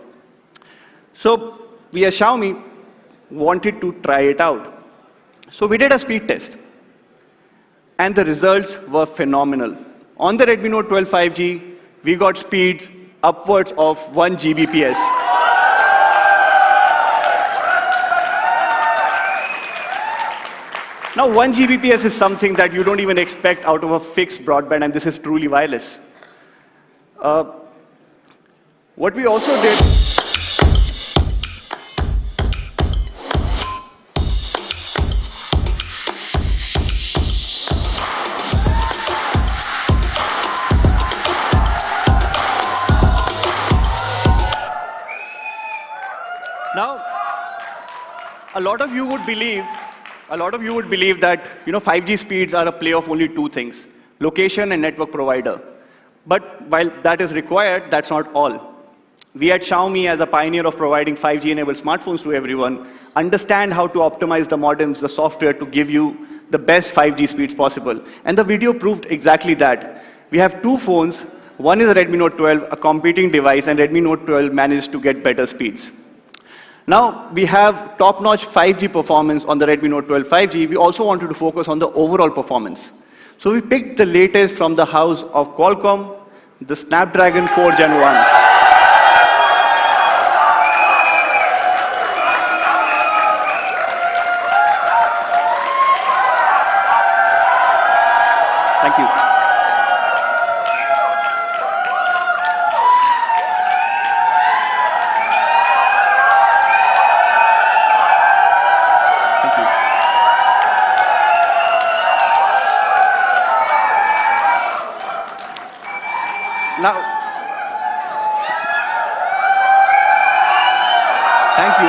So we as Xiaomi wanted to try it out. So we did a speed test, and the results were phenomenal. On the Redmi Note 12 5G, we got speeds upwards of 1 Gbps. Now, 1 Gbps is something that you don't even expect out of a fixed broadband, and this is truly wireless. What we also did, now, a lot of you would believe that 5G speeds are a play of only two things, location and network provider. But while that is required, that's not all. We at Xiaomi, as a pioneer of providing 5G-enabled smartphones to everyone, understand how to optimize the modems, the software, to give you the best 5G speeds possible. And the video proved exactly that. We have two phones. One is a Redmi Note 12, a competing device, and Redmi Note 12 managed to get better speeds. Now, we have top-notch 5G performance on the Redmi Note 12 5G. We also wanted to focus on the overall performance. So we picked the latest from the house of Qualcomm, the Snapdragon 4 Gen 1. Thank you. Now, thank you.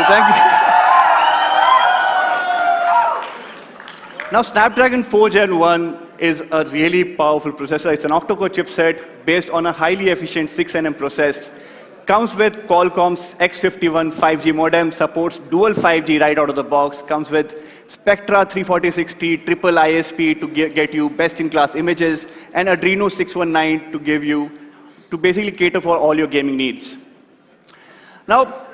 Now, Snapdragon 4 Gen 1 is a really powerful processor. It's an octa-core chipset based on a highly efficient 6nm process. Comes with Qualcomm's X51 5G modem, supports dual 5G right out of the box, comes with Spectra 34060 triple ISP to get you best-in-class images, and Adreno 619 to basically cater for all your gaming needs. Now,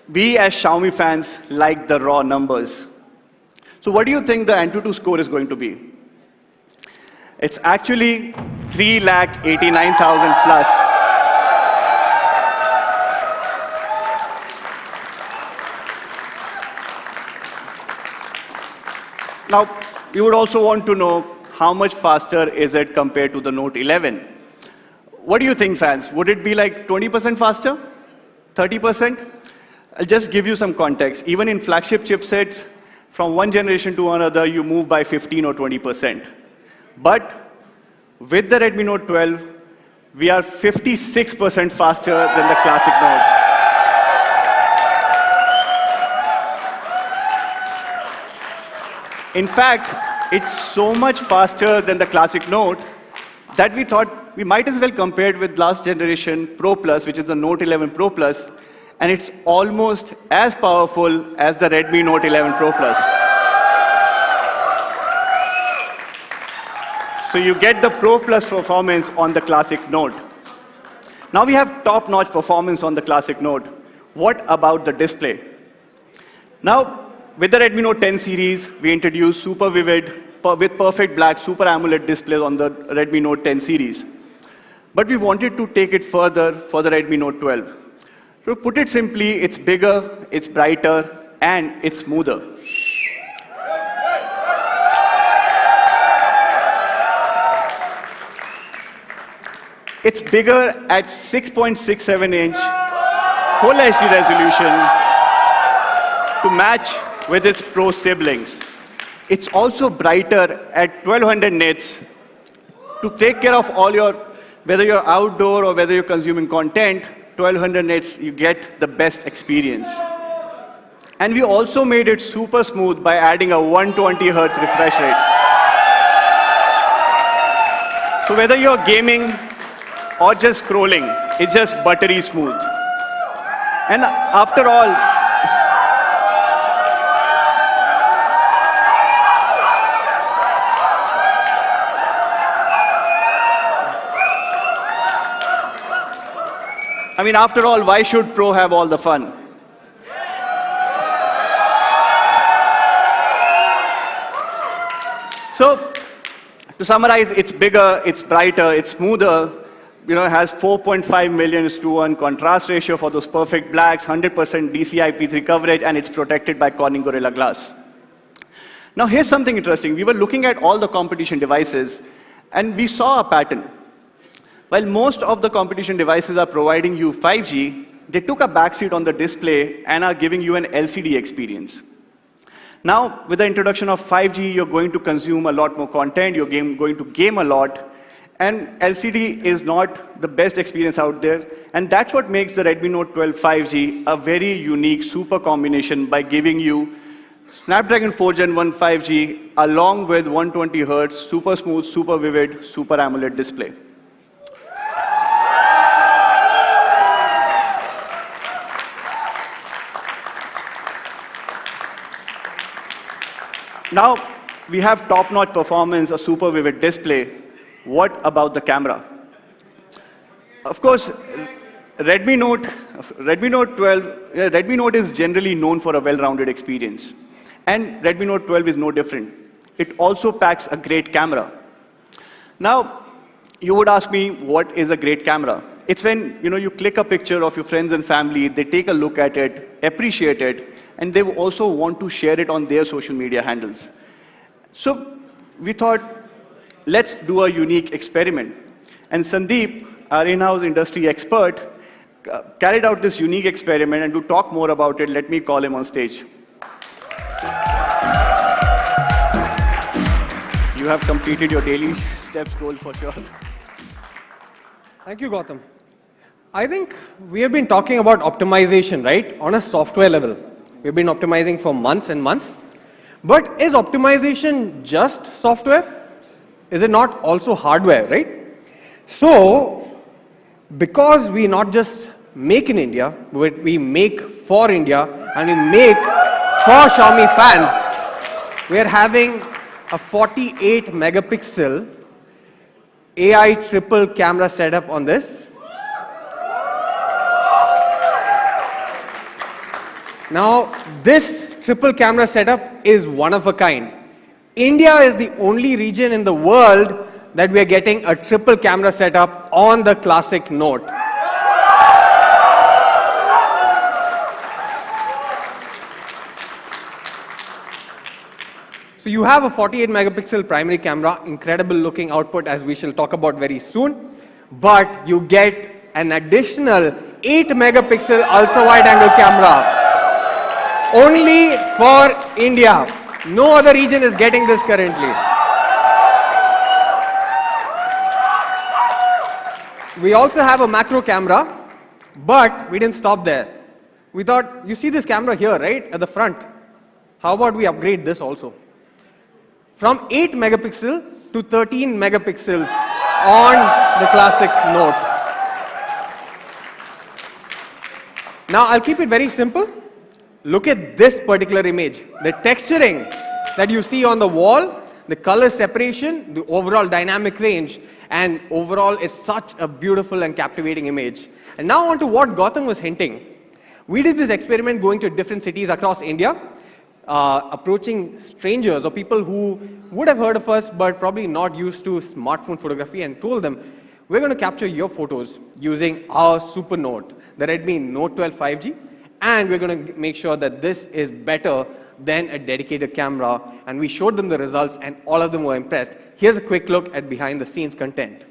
we as Xiaomi fans like the raw numbers. So what do you think the Antutu score is going to be? It's actually 3,89,000 plus. Now, you would also want to know how much faster is it compared to the Note 11. What do you think, fans? Would it be like 20% faster? 30%? I'll just give you some context. Even in flagship chipsets, from one generation to another, you move by 15 or 20%. But with the Redmi Note 12, we are 56% faster than the classic Note. In fact, it's so much faster than the classic Note that we thought we might as well compare it with last generation Pro Plus, which is the Note 11 Pro Plus, and it's almost as powerful as the Redmi Note 11 Pro Plus. So you get the Pro Plus performance on the classic Note. Now we have top-notch performance on the classic Note. What about the display? Now, with the Redmi Note 10 series, we introduced super vivid with perfect black Super AMOLED displays on the Redmi Note 10 series. But we wanted to take it further for the Redmi Note 12. To put it simply, it's bigger, it's brighter, and it's smoother. It's bigger at 6.67-inch Full HD resolution to match with its Pro siblings. It's also brighter at 1200 nits to take care of all your, whether you're outdoor or whether you're consuming content, 1200 nits, you get the best experience. And we also made it super smooth by adding a 120 Hertz refresh rate. So whether you're gaming or just scrolling, it's just buttery smooth. And after all, why should Pro have all the fun? So, to summarize, it's bigger, it's brighter, it's smoother, it has 4.5 million:1 contrast ratio for those perfect blacks, 100% DCI-P3 coverage, and it's protected by Corning Gorilla Glass. Now, here's something interesting. We were looking at all the competition devices, and we saw a pattern. While most of the competition devices are providing you 5G, they took a backseat on the display and are giving you an LCD experience. Now, with the introduction of 5G, you're going to consume a lot more content, you're going to game a lot, and LCD is not the best experience out there, and that's what makes the Redmi Note 12 5G a very unique super combination by giving you Snapdragon 4 Gen 1 5G along with 120 Hz, super smooth, super vivid, Super AMOLED display. Now, we have top-notch performance, a super vivid display. What about the camera? Of course, Redmi Note is generally known for a well-rounded experience. And Redmi Note 12 is no different. It also packs a great camera. Now, you would ask me, what is a great camera? It's when you click a picture of your friends and family, they take a look at it, appreciate it, and they also want to share it on their social media handles. So we thought, let's do a unique experiment. And Sandeep, our in-house industry expert, carried out this unique experiment, and to talk more about it, let me call him on stage. You have completed your daily steps goal for sure. Thank you, Gautam. I think we have been talking about optimization, right, on a software level. We've been optimizing for months and months. But is optimization just software? Is it not also hardware, right? So, because we not just make in India, but we make for India, and we make for Xiaomi fans, we are having a 48 megapixel AI triple camera setup on this. Now, this triple camera setup is one of a kind. India is the only region in the world that we are getting a triple camera setup on the classic Note. So you have a 48 megapixel primary camera, incredible looking output as we shall talk about very soon, but you get an additional 8 megapixel ultra wide angle camera. Only for India. No other region is getting this currently. We also have a macro camera, but we didn't stop there. We thought, you see this camera here, right, at the front? How about we upgrade this also? From 8 megapixel to 13 megapixels on the classic Note. Now, I'll keep it very simple. Look at this particular image. The texturing that you see on the wall, the color separation, the overall dynamic range, and overall is such a beautiful and captivating image. And now on to what Gautam was hinting. We did this experiment going to different cities across India. approaching strangers or people who would have heard of us but probably not used to smartphone photography and told them, we're going to capture your photos using our SuperNote, the Redmi Note 12 5G, and we're going to make sure that this is better than a dedicated camera. And we showed them the results and all of them were impressed. Here's a quick look at behind the scenes content.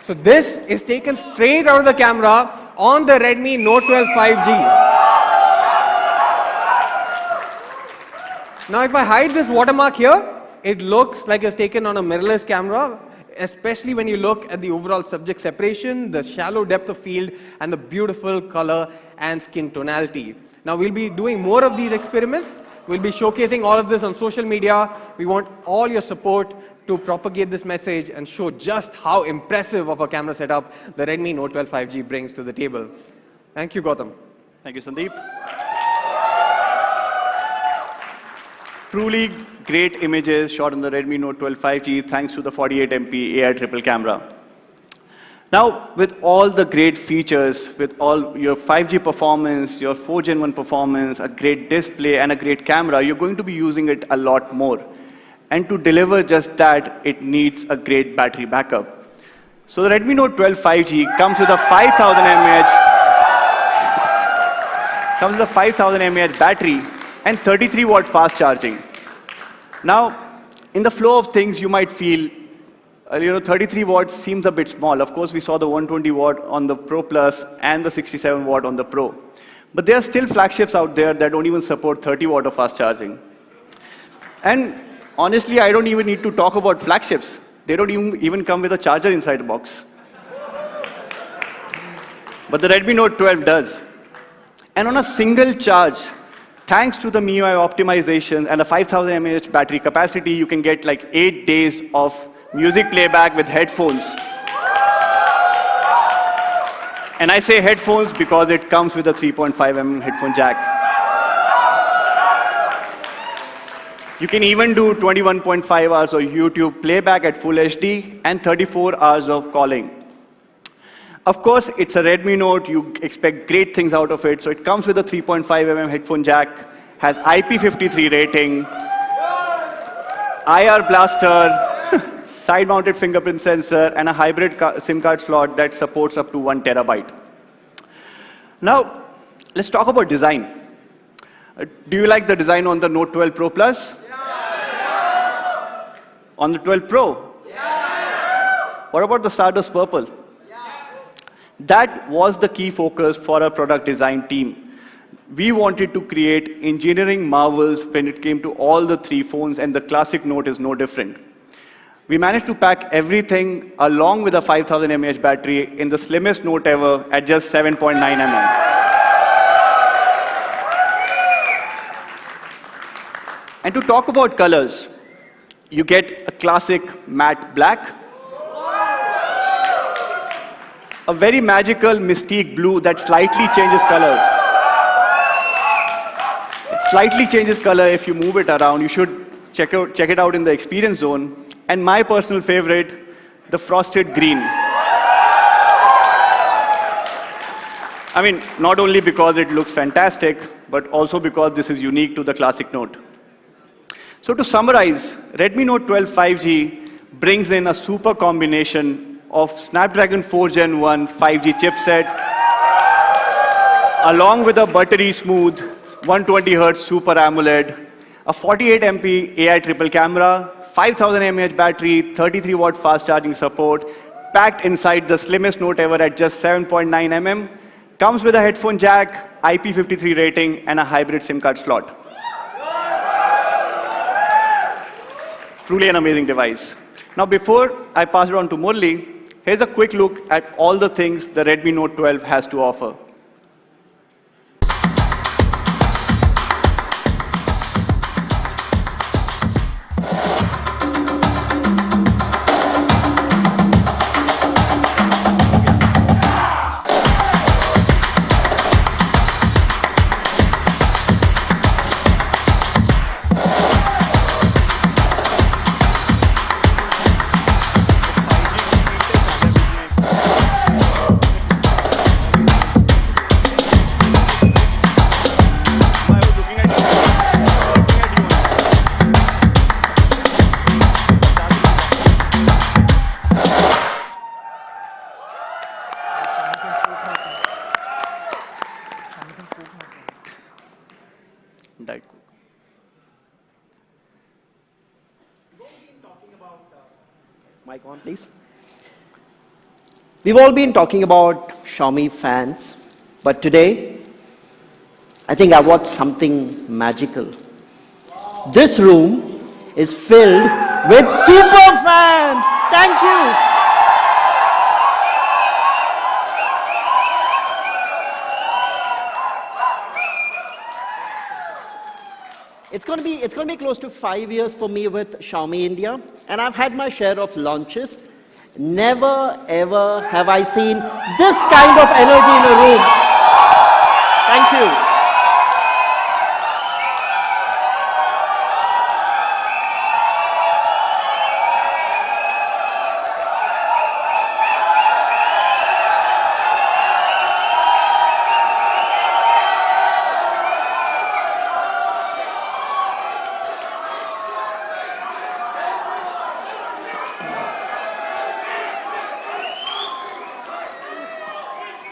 So this is taken straight out of the camera on the Redmi Note 12 5G. Now if I hide this watermark here, it looks like it's taken on a mirrorless camera, especially when you look at the overall subject separation, the shallow depth of field, and the beautiful color and skin tonality. Now we'll be doing more of these experiments. We'll be showcasing all of this on social media. We want all your support to propagate this message and show just how impressive of a camera setup the Redmi Note 12 5G brings to the table. Thank you, Gautam. Thank you, Sandeep. Truly great images shot on the Redmi Note 12 5G thanks to the 48 MP AI triple camera. Now, with all the great features, with all your 5G performance, your 4 Gen 1 performance, a great display, and a great camera, you're going to be using it a lot more. And to deliver just that, it needs a great battery backup. So the Redmi Note 12 5G comes with a 5,000 mAh battery and 33 watt fast charging. Now, in the flow of things, you might feel, 33 watts seems a bit small. Of course, we saw the 120 watt on the Pro Plus and the 67 watt on the Pro. But there are still flagships out there that don't even support 30 watt of fast charging. And honestly, I don't even need to talk about flagships. They don't even come with a charger inside the box. But the Redmi Note 12 does. And on a single charge, thanks to the MIUI optimization and a 5,000 mAh battery capacity, you can get like 8 days of music playback with headphones. And I say headphones because it comes with a 3.5mm headphone jack. You can even do 21.5 hours of YouTube playback at full HD and 34 hours of calling. Of course, it's a Redmi Note. You expect great things out of it. So it comes with a 3.5mm headphone jack, has IP53 rating, IR blaster, side-mounted fingerprint sensor, and a hybrid SIM card slot that supports up to 1 terabyte. Now, let's talk about design. Do you like the design on the Note 12 Pro Plus? On the 12 Pro? Yeah. What about the Stardust Purple? Yeah. That was the key focus for our product design team. We wanted to create engineering marvels when it came to all the 3 phones, and the classic Note is no different. We managed to pack everything along with a 5,000 mAh battery in the slimmest Note ever at just 7.9 mm. And to talk about colors, you get a classic matte black, a very magical mystique blue that slightly changes color. It slightly changes color if you move it around. You should check it out in the experience zone. And my personal favorite, the frosted green. I mean, not only because it looks fantastic, but also because this is unique to the classic Note. So to summarize, Redmi Note 12 5G brings in a super combination of Snapdragon 4 Gen 1 5G chipset, along with a buttery smooth 120Hz Super AMOLED, a 48 MP AI triple camera, 5,000 mAh battery, 33 watt fast charging support, packed inside the slimmest Note ever at just 7.9 mm, comes with a headphone jack, IP53 rating, and a hybrid SIM card slot. Truly an amazing device. Now, before I pass it on to Murli, here's a quick look at all the things the Redmi Note 12 has to offer. mic on, please. We've all been talking about Xiaomi fans, but today, I think I watched something magical. This room is filled with super fans. Thank you. It's going to be close to 5 years for me with Xiaomi India, and I've had my share of launches. Never ever have I seen this kind of energy in a room. Thank you.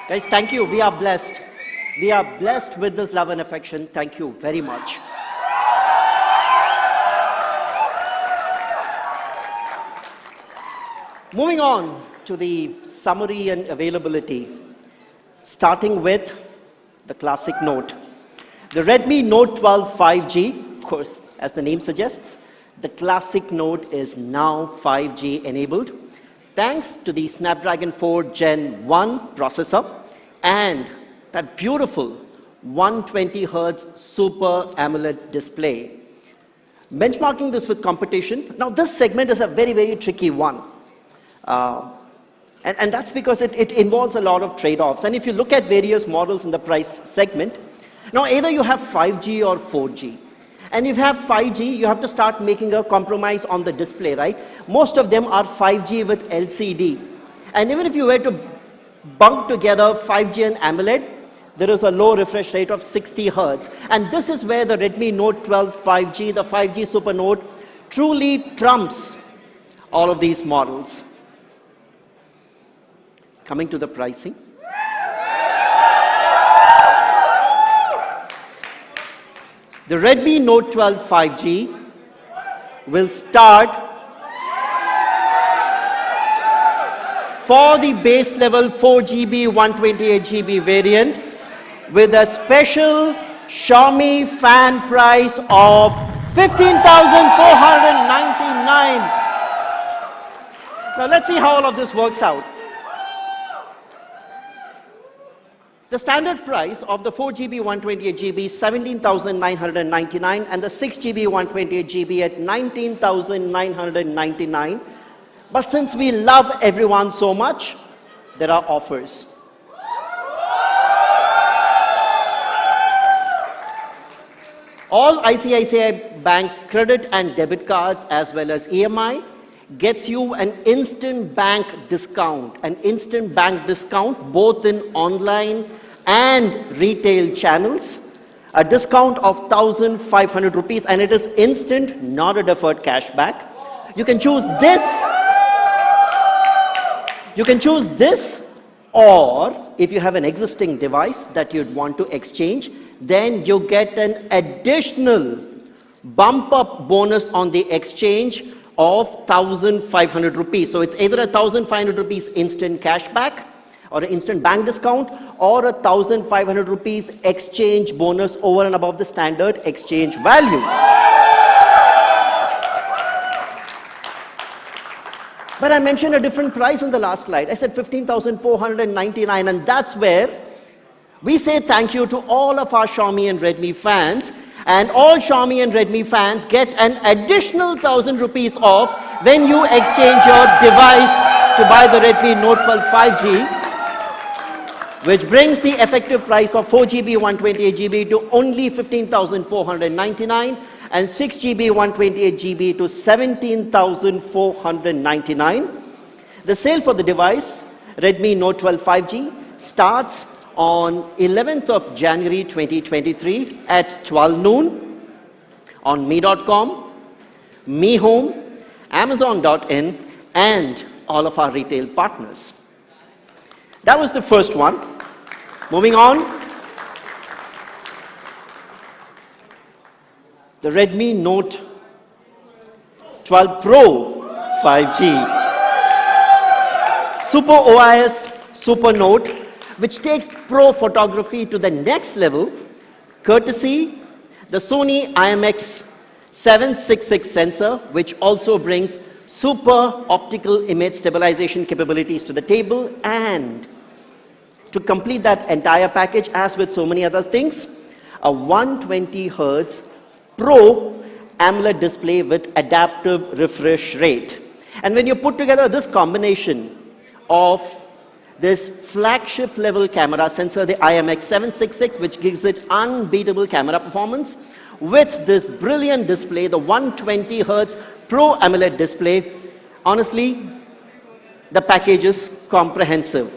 Guys, thank you. We are blessed. We are blessed with this love and affection. Thank you very much. Moving on to the summary and availability, starting with the classic Note. The Redmi Note 12 5G, of course, as the name suggests, the classic Note is now 5G enabled, thanks to the Snapdragon 4 Gen 1 processor and that beautiful 120 Hz Super AMOLED display. Benchmarking this with competition, now this segment is a very, very tricky one. And that's because it involves a lot of trade-offs. And if you look at various models in the price segment, now either you have 5G or 4G. And if you have 5G, you have to start making a compromise on the display, right? Most of them are 5G with LCD. And even if you were to bunk together 5G and AMOLED, there is a low refresh rate of 60 Hz. And this is where the Redmi Note 12 5G, the 5G SuperNote, truly trumps all of these models. Coming to the pricing. The Redmi Note 12 5G will start for the base level 4GB 128GB variant with a special Xiaomi fan price of 15,499. Now let's see how all of this works out. The standard price of the 4GB 128GB is 17,999 and the 6GB 128GB at 19,999. But since we love everyone so much, there are offers. All ICICI Bank credit and debit cards as well as EMI gets you an instant bank discount. An instant bank discount both in online and retail channels. A discount of 1,500 rupees and it is instant, not a deferred cashback. You can choose this. You can choose this, or if you have an existing device that you'd want to exchange, then you get an additional bump up bonus on the exchange of 1,500 rupees. So it's either 1,500 rupees instant cashback or an instant bank discount or 1,500 rupees exchange bonus over and above the standard exchange value. But I mentioned a different price in the last slide. I said 15,499, and that's where we say thank you to all of our Xiaomi and Redmi fans. And all Xiaomi and Redmi fans get an additional 1,000 rupees off when you exchange your device to buy the Redmi Note 12 5G, which brings the effective price of 4GB 128GB to only 15,499. and 6GB 128GB to 17,499. The sale for the device, Redmi Note 12 5G, starts on 11th of January 2023 at 12 noon on me.com, Me Home, Amazon.in, and all of our retail partners. That was the first one. Moving on. The Redmi Note 12 Pro 5G. Super OIS SuperNote, which takes pro photography to the next level, courtesy the Sony IMX766 sensor, which also brings super optical image stabilization capabilities to the table, and to complete that entire package, as with so many other things, a 120 Hertz Pro AMOLED display with adaptive refresh rate. And when you put together this combination of this flagship level camera sensor, the IMX766, which gives it unbeatable camera performance, with this brilliant display, the 120 Hertz Pro AMOLED display, honestly, the package is comprehensive.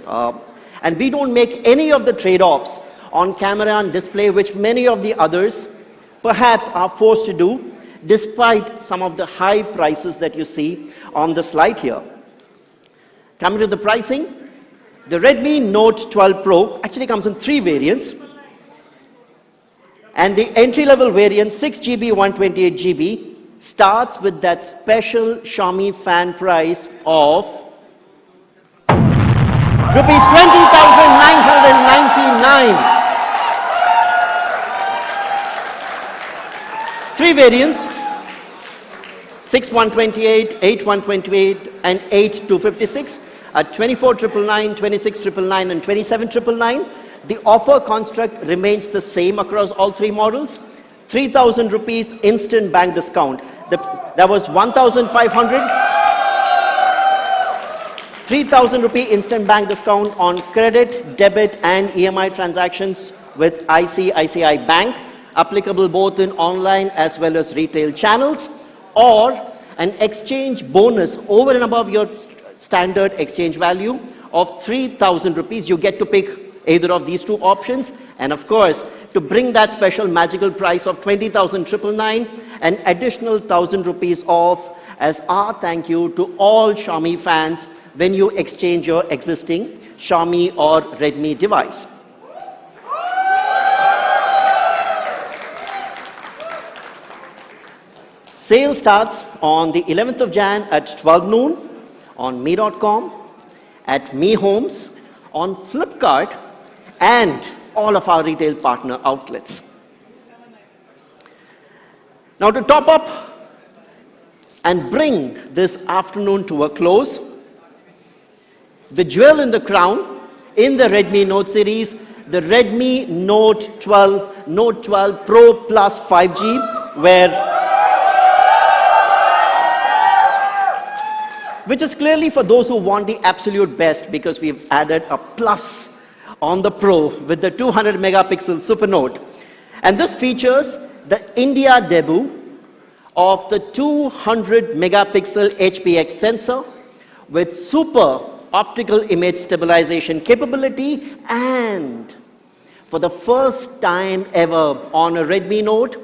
And we don't make any of the trade-offs on camera and display, which many of the others perhaps are forced to do, despite some of the high prices that you see on the slide here. Coming to the pricing, the Redmi Note 12 Pro actually comes in 3 variants. And the entry-level variant, 6GB, 128GB, starts with that special Xiaomi fan price of rupees 20,999. 3 variants, 6 128, 8 128, and 8 256 at 24,999, 26,999, and 27,999. The offer construct remains the same across all 3 models. 3,000 rupees instant bank discount. That was 1,500. 3,000 rupee instant bank discount on credit, debit, and EMI transactions with ICICI Bank, applicable both in online as well as retail channels, or an exchange bonus over and above your standard exchange value of 3,000 rupees. You get to pick either of these 2 options, and of course, to bring that special magical price of 20,999, an additional 1,000 rupees off as our thank you to all Xiaomi fans when you exchange your existing Xiaomi or Redmi device. Sale starts on the 11th of Jan at 12 noon on Mi.com, at Mi Homes, on Flipkart, and all of our retail partner outlets. Now, to top up and bring this afternoon to a close, the jewel in the crown in the Redmi Note series, the Redmi Note 12 Pro Plus 5G, which is clearly for those who want the absolute best, because we've added a plus on the Pro with the 200 megapixel SuperNote. And this features the India debut of the 200 megapixel HPX sensor with super optical image stabilization capability, and for the first time ever on a Redmi Note,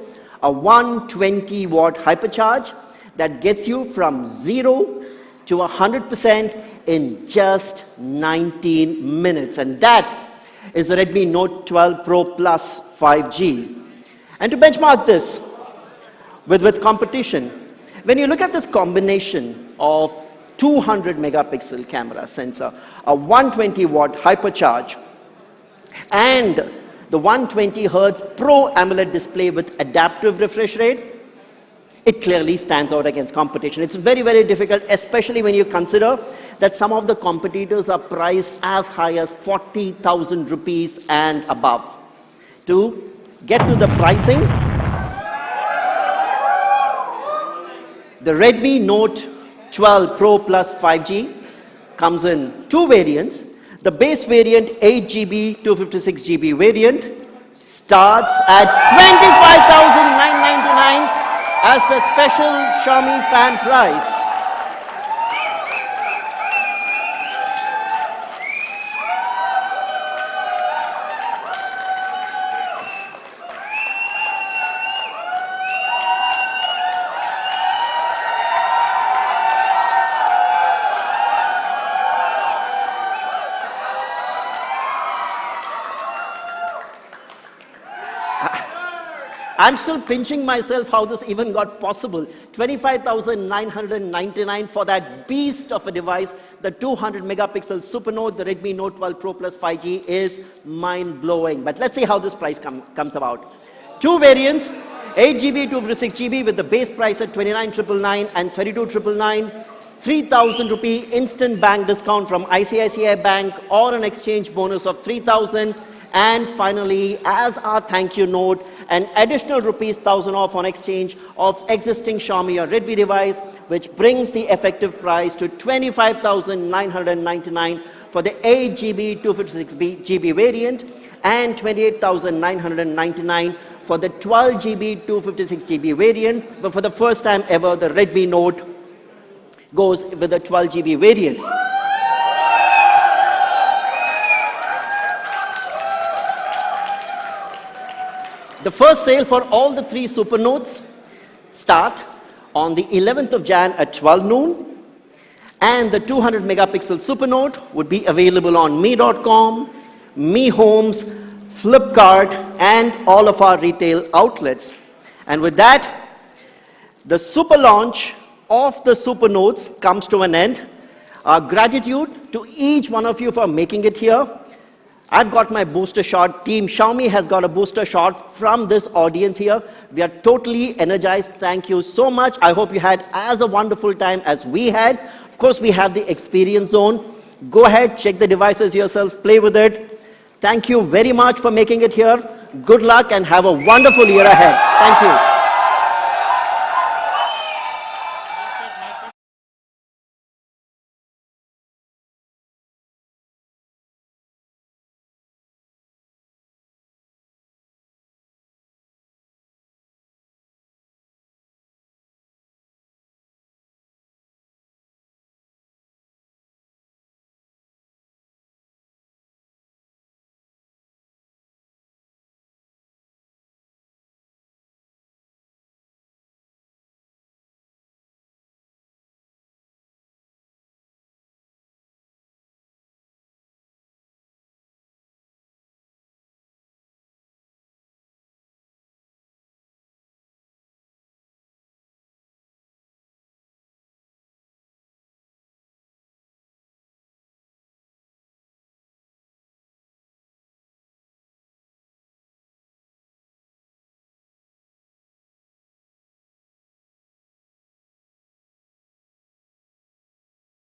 a 120 watt hypercharge that gets you from 0 to 100% in just 19 minutes. And that is the Redmi Note 12 Pro Plus 5G. And to benchmark this with competition, when you look at this combination of 200 megapixel camera sensor, a 120 watt hypercharge, and the 120 Hertz Pro AMOLED display with adaptive refresh rate, it clearly stands out against competition. It's very, very difficult, especially when you consider that some of the competitors are priced as high as 40,000 rupees and above. To get to the pricing, the Redmi Note 12 Pro Plus 5G comes in 2 variants. The base variant, 8GB, 256GB variant, starts at 25,999 as the special Xiaomi fan price. I'm still pinching myself how this even got possible. 25,999 for that beast of a device the 200 megapixel SuperNote, the Redmi Note 12 Pro Plus 5G is mind-blowing. But let's see how this price comes about. Two variants, 8GB, 256GB with the base price at 29,999 and 32,999. 3,000 rupee instant bank discount from ICICI Bank or an exchange bonus of 3,000. And finally, as our thank you note, an additional rupees 1,000 off on exchange of existing Xiaomi or Redmi device, which brings the effective price to 25,999 for the 8GB, 256GB variant and 28,999 for the 12GB, 256GB variant. But for the first time ever, the Redmi Note goes with the 12GB variant. The first sale for all the three SuperNotes start on the 11th of Jan at 12 noon. And the 200 megapixel SuperNote would be available on me.com, Mi Homes, Flipkart, and all of our retail outlets. And with that, the super launch of the SuperNotes comes to an end. Our gratitude to each one of you for making it here. I've got my booster shot. Team Xiaomi has got a booster shot from this audience here. We are totally energized. Thank you so much. I hope you had as a wonderful time as we had. Of course, we have the experience zone. Go ahead, check the devices yourself, play with it. Thank you very much for making it here. Good luck and have a wonderful year ahead. Thank you.